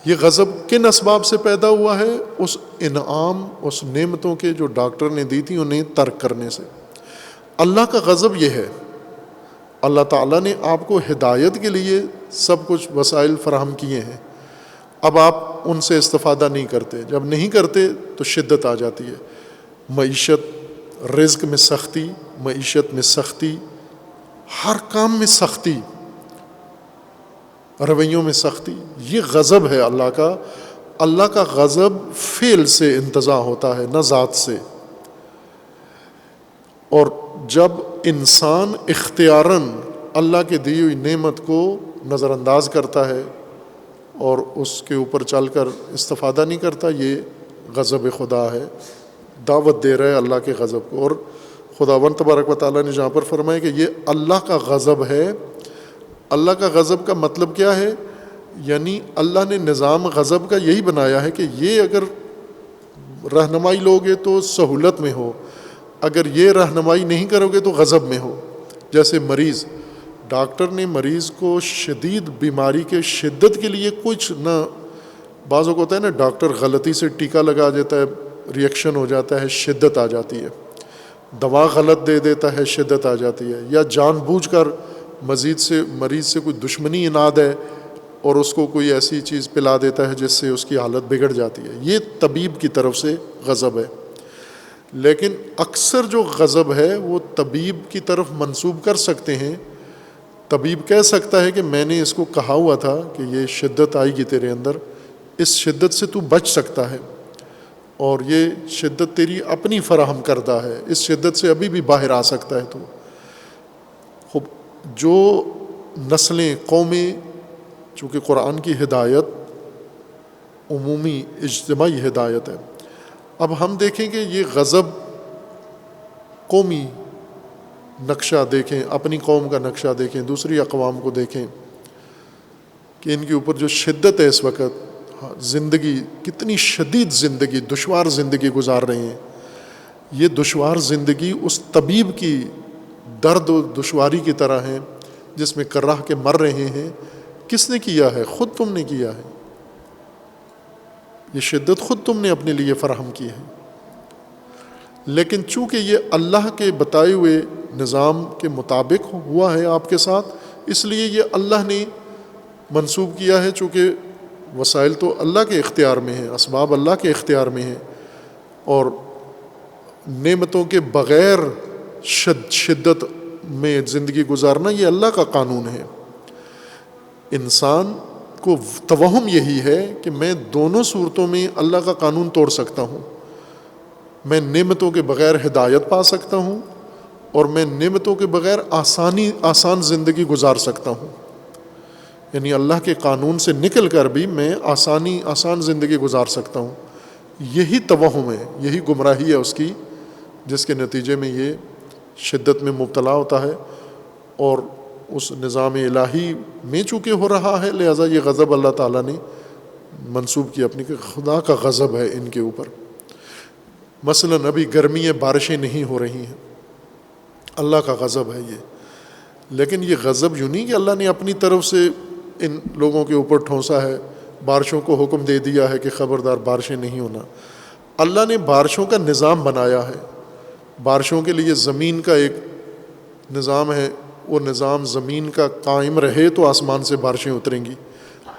یہ غضب کن اسباب سے پیدا ہوا ہے؟ اس انعام، اس نعمتوں کے جو ڈاکٹر نے دی تھی انہیں ترک کرنے سے۔ اللہ کا غضب یہ ہے، اللہ تعالیٰ نے آپ کو ہدایت کے لیے سب کچھ وسائل فراہم کیے ہیں، اب آپ ان سے استفادہ نہیں کرتے، جب نہیں کرتے تو شدت آ جاتی ہے، معیشت، رزق میں سختی، معیشت میں سختی، ہر کام میں سختی، رویوں میں سختی، یہ غضب ہے اللہ کا۔ اللہ کا غضب فعل سے انتزاع ہوتا ہے، نہ ذات سے. اور جب انسان اختیاراً اللہ کے دی ہوئی نعمت کو نظر انداز کرتا ہے اور اس کے اوپر چل کر استفادہ نہیں کرتا، یہ غضب خدا ہے، دعوت دے رہا ہے اللہ کے غضب کو. اور خداوند تبارک و تعالیٰ نے جہاں پر فرمایا کہ یہ اللہ کا غضب ہے. اللہ کا غضب کا مطلب کیا ہے؟ یعنی اللہ نے نظام غضب کا یہی بنایا ہے کہ یہ اگر رہنمائی لوگے تو سہولت میں ہو، اگر یہ رہنمائی نہیں کرو گے تو غضب میں ہو. جیسے مریض، ڈاکٹر نے مریض کو شدید بیماری کے شدت کے لیے کچھ نہ، بعض اوقات ہوتا ہے نا ڈاکٹر غلطی سے ٹیکا لگا دیتا ہے، ریئیکشن ہو جاتا ہے، شدت آ جاتی ہے، دوا غلط دے دیتا ہے، شدت آ جاتی ہے، یا جان بوجھ کر مریض سے کوئی دشمنی اناد ہے اور اس کو کوئی ایسی چیز پلا دیتا ہے جس سے اس کی حالت بگڑ جاتی ہے. یہ طبیب کی طرف سے غضب ہے. لیکن اکثر جو غضب ہے وہ طبیب کی طرف منسوب کر سکتے ہیں. طبیب کہہ سکتا ہے کہ میں نے اس کو کہا ہوا تھا کہ یہ شدت آئے گی تیرے اندر، اس شدت سے تو بچ سکتا ہے، اور یہ شدت تیری اپنی فراہم کردہ ہے، اس شدت سے ابھی بھی باہر آ سکتا ہے. تو جو نسلیں، قومیں، چونکہ قرآن کی ہدایت عمومی اجتماعی ہدایت ہے. اب ہم دیکھیں کہ یہ غضب قومی نقشہ دیکھیں، اپنی قوم کا نقشہ دیکھیں، دوسری اقوام کو دیکھیں کہ ان کے اوپر جو شدت ہے اس وقت، زندگی کتنی شدید زندگی، دشوار زندگی گزار رہے ہیں. یہ دشوار زندگی اس طبیب کی درد و دشواری کی طرح ہے جس میں کرہ کے مر رہے ہیں. کس نے کیا ہے؟ خود تم نے کیا ہے. یہ شدت خود تم نے اپنے لیے فراہم کی ہے. لیکن چونکہ یہ اللہ کے بتائے ہوئے نظام کے مطابق ہوا ہے آپ کے ساتھ، اس لیے یہ اللہ نے منسوب کیا ہے. چونکہ وسائل تو اللہ کے اختیار میں ہیں، اسباب اللہ کے اختیار میں ہیں، اور نعمتوں کے بغیر شدت میں زندگی گزارنا یہ اللہ کا قانون ہے. انسان کو توہم یہی ہے کہ میں دونوں صورتوں میں اللہ کا قانون توڑ سکتا ہوں. میں نعمتوں کے بغیر ہدایت پا سکتا ہوں، اور میں نعمتوں کے بغیر آسان زندگی گزار سکتا ہوں. یعنی اللہ کے قانون سے نکل کر بھی میں آسان زندگی گزار سکتا ہوں. یہی توہم ہے، یہی گمراہی ہے اس کی، جس کے نتیجے میں یہ شدت میں مبتلا ہوتا ہے. اور اس نظام الہی میں چونکہ ہو رہا ہے، لہٰذا یہ غضب اللہ تعالیٰ نے منسوب کیا اپنی، کہ خدا کا غضب ہے ان کے اوپر. مثلاً ابھی گرمی ہے، بارشیں نہیں ہو رہی ہیں، اللہ کا غضب ہے یہ. لیکن یہ غضب یوں نہیں کہ اللہ نے اپنی طرف سے ان لوگوں کے اوپر ٹھونسا ہے، بارشوں کو حکم دے دیا ہے کہ خبردار بارشیں نہیں ہونا. اللہ نے بارشوں کا نظام بنایا ہے. بارشوں کے لیے زمین کا ایک نظام ہے، وہ نظام زمین کا قائم رہے تو آسمان سے بارشیں اتریں گی.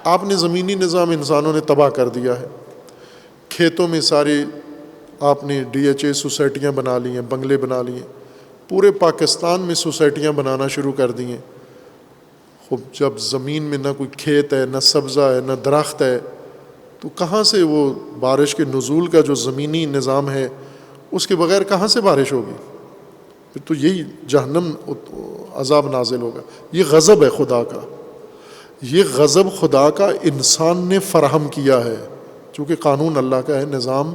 آپ نے زمینی نظام انسانوں نے تباہ کر دیا ہے. کھیتوں میں ساری آپ نے DHA سوسائٹیاں بنا لی ہیں، بنگلے بنا لیے، پورے پاکستان میں سوسائٹیاں بنانا شروع کر دی ہیں. خب جب زمین میں نہ کوئی کھیت ہے، نہ سبزہ ہے، نہ درخت ہے، تو کہاں سے وہ بارش کے نزول کا جو زمینی نظام ہے اس کے بغیر کہاں سے بارش ہوگی؟ پھر تو یہی جہنم عذاب نازل ہوگا. یہ غضب ہے خدا کا. یہ غضب خدا کا انسان نے فراہم کیا ہے، چونکہ قانون اللہ کا ہے، نظام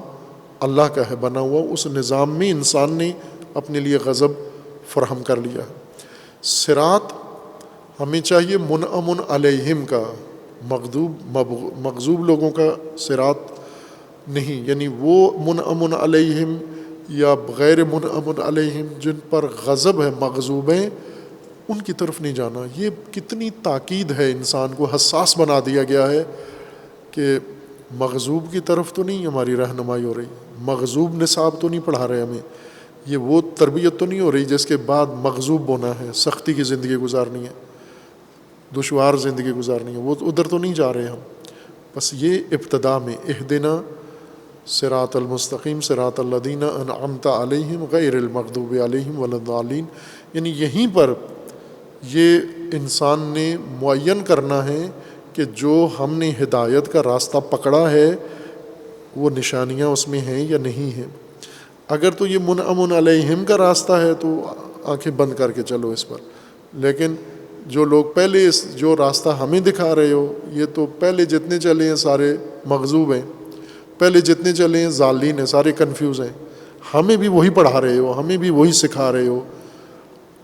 اللہ کا ہے بنا ہوا. اس نظام میں انسان نے اپنے لیے غضب فراہم کر لیا ہے. صراط ہمیں چاہیے منعم علیہم کا، مغضوب لوگوں کا صراط نہیں. یعنی وہ منعم علیہم یا غیر منعم علیہم جن پر غضب ہے، مغضوب ہیں، ان کی طرف نہیں جانا. یہ کتنی تاکید ہے، انسان کو حساس بنا دیا گیا ہے کہ مغضوب کی طرف تو نہیں ہماری رہنمائی ہو رہی، مغضوب نصاب تو نہیں پڑھا رہے ہمیں، یہ وہ تربیت تو نہیں ہو رہی جس کے بعد مغضوب ہونا ہے، سختی کی زندگی گزارنی ہے، دشوار زندگی گزارنی ہے، وہ ادھر تو نہیں جا رہے ہم. بس یہ ابتدا میں اہدنا صراط المستقیم صراط الذین انعمت علیہم غیر المغضوب علیہم ولا الضالین. یعنی یہیں پر یہ انسان نے معین کرنا ہے کہ جو ہم نے ہدایت کا راستہ پکڑا ہے وہ نشانیاں اس میں ہیں یا نہیں ہیں. اگر تو یہ منعم علیہم کا راستہ ہے تو آنکھیں بند کر کے چلو اس پر. لیکن جو لوگ پہلے جو راستہ ہمیں دکھا رہے ہو، یہ تو پہلے جتنے چلے ہیں سارے مغضوب ہیں، پہلے جتنے چلے ہیں ضالین ہیں، سارے کنفیوز ہیں. ہمیں بھی وہی پڑھا رہے ہو، ہمیں بھی وہی سکھا رہے ہو.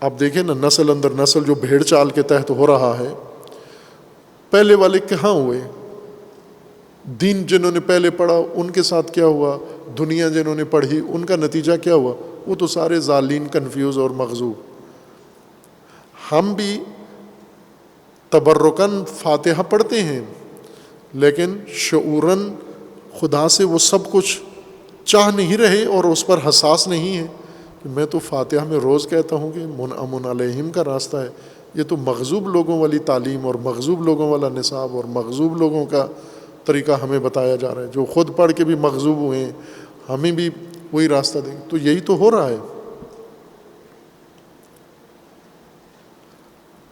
آپ دیکھیں نا، نسل اندر نسل جو بھیڑ چال کے تحت ہو رہا ہے. پہلے والے کہاں ہوئے؟ دین جنہوں نے پہلے پڑھا ان کے ساتھ کیا ہوا؟ دنیا جنہوں نے پڑھی ان کا نتیجہ کیا ہوا؟ وہ تو سارے ضالین، کنفیوز اور مغضوب. ہم بھی تبرکاً فاتحہ پڑھتے ہیں، لیکن شعوراً خدا سے وہ سب کچھ چاہ نہیں رہے اور اس پر حساس نہیں ہے کہ میں تو فاتحہ میں روز کہتا ہوں کہ منعم علیہم کا راستہ ہے. یہ تو مغضوب لوگوں والی تعلیم اور مغضوب لوگوں والا نصاب اور مغضوب لوگوں کا طریقہ ہمیں بتایا جا رہا ہے، جو خود پڑھ کے بھی مغضوب ہوئے ہیں. ہمیں بھی وہی راستہ دیں. تو یہی تو ہو رہا ہے.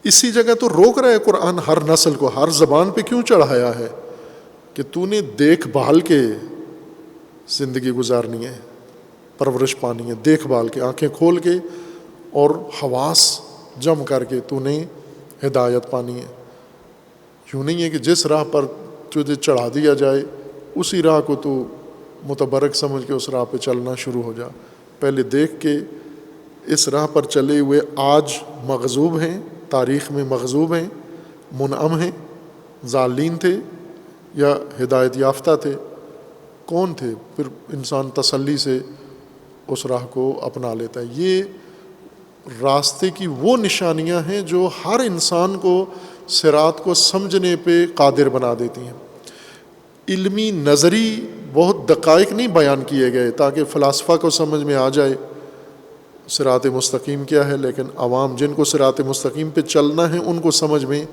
اسی جگہ تو روک رہا ہے قرآن ہر نسل کو. ہر زبان پہ کیوں چڑھایا ہے کہ تو نے دیکھ بھال کے زندگی گزارنی ہے، پرورش پانی ہے، دیکھ بھال کے، آنکھیں کھول کے اور حواس جم کر کے تو نے ہدایت پانی ہے. یوں نہیں ہے کہ جس راہ پر تجھے چڑھا دیا جائے اسی راہ کو تو متبرک سمجھ کے اس راہ پہ چلنا شروع ہو جا. پہلے دیکھ کے اس راہ پر چلے ہوئے آج مغضوب ہیں، تاریخ میں مغضوب ہیں، منعم ہیں، ضالین تھے یا ہدایت یافتہ تھے؟ کون تھے؟ پھر انسان تسلی سے اس راہ کو اپنا لیتا ہے. یہ راستے کی وہ نشانیاں ہیں جو ہر انسان کو صراط کو سمجھنے پہ قادر بنا دیتی ہیں. علمی نظری بہت دقائق نہیں بیان کیے گئے تاکہ فلاسفہ کو سمجھ میں آ جائے صراط مستقیم کیا ہے، لیکن عوام جن کو صراط مستقیم پہ چلنا ہے ان کو سمجھ میں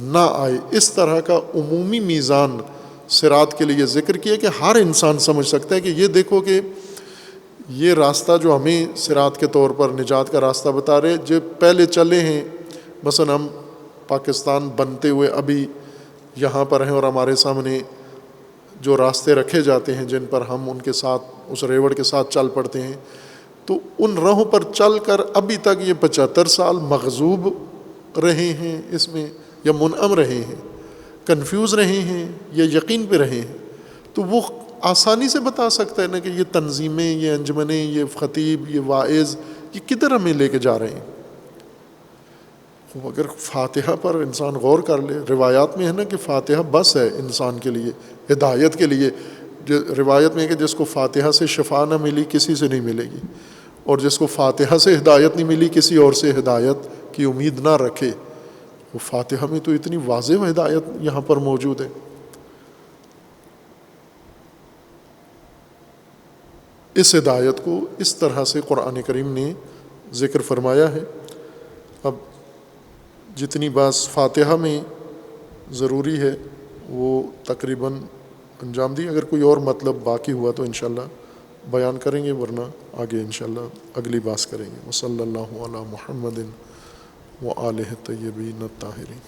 نہ آئے. اس طرح کا عمومی میزان صراط کے لیے ذکر کیا کہ ہر انسان سمجھ سکتا ہے کہ یہ دیکھو کہ یہ راستہ جو ہمیں صراط کے طور پر نجات کا راستہ بتا رہے، جو پہلے چلے ہیں. مثلا ہم پاکستان بنتے ہوئے ابھی یہاں پر ہیں اور ہمارے سامنے جو راستے رکھے جاتے ہیں جن پر ہم ان کے ساتھ اس ریوڑ کے ساتھ چل پڑتے ہیں، تو ان راہوں پر چل کر ابھی تک یہ 75 سال مغضوب رہے ہیں اس میں یا منعم رہے ہیں، کنفیوز رہے ہیں یا یقین پہ رہے ہیں. تو وہ آسانی سے بتا سکتا ہے نا کہ یہ تنظیمیں، یہ انجمنیں، یہ خطیب، یہ واعظ، یہ کدھر ہمیں لے کے جا رہے ہیں. اگر فاتحہ پر انسان غور کر لے، روایات میں ہے نا کہ فاتحہ بس ہے انسان کے لیے، ہدایت کے لیے. روایت میں ہے کہ جس کو فاتحہ سے شفا نہ ملی کسی سے نہیں ملے گی، اور جس کو فاتحہ سے ہدایت نہیں ملی کسی اور سے ہدایت کی امید نہ رکھے. وہ فاتحہ میں تو اتنی واضح ہدایت یہاں پر موجود ہے. اس ہدایت کو اس طرح سے قرآن کریم نے ذکر فرمایا ہے. اب جتنی بات فاتحہ میں ضروری ہے وہ تقریباً انجام دی. اگر کوئی اور مطلب باقی ہوا تو انشاءاللہ بیان کریں گے، ورنہ آگے انشاءاللہ اگلی بات کریں گے. وصلی اللہ علی محمد وآلہ الطیبین الطاہرین.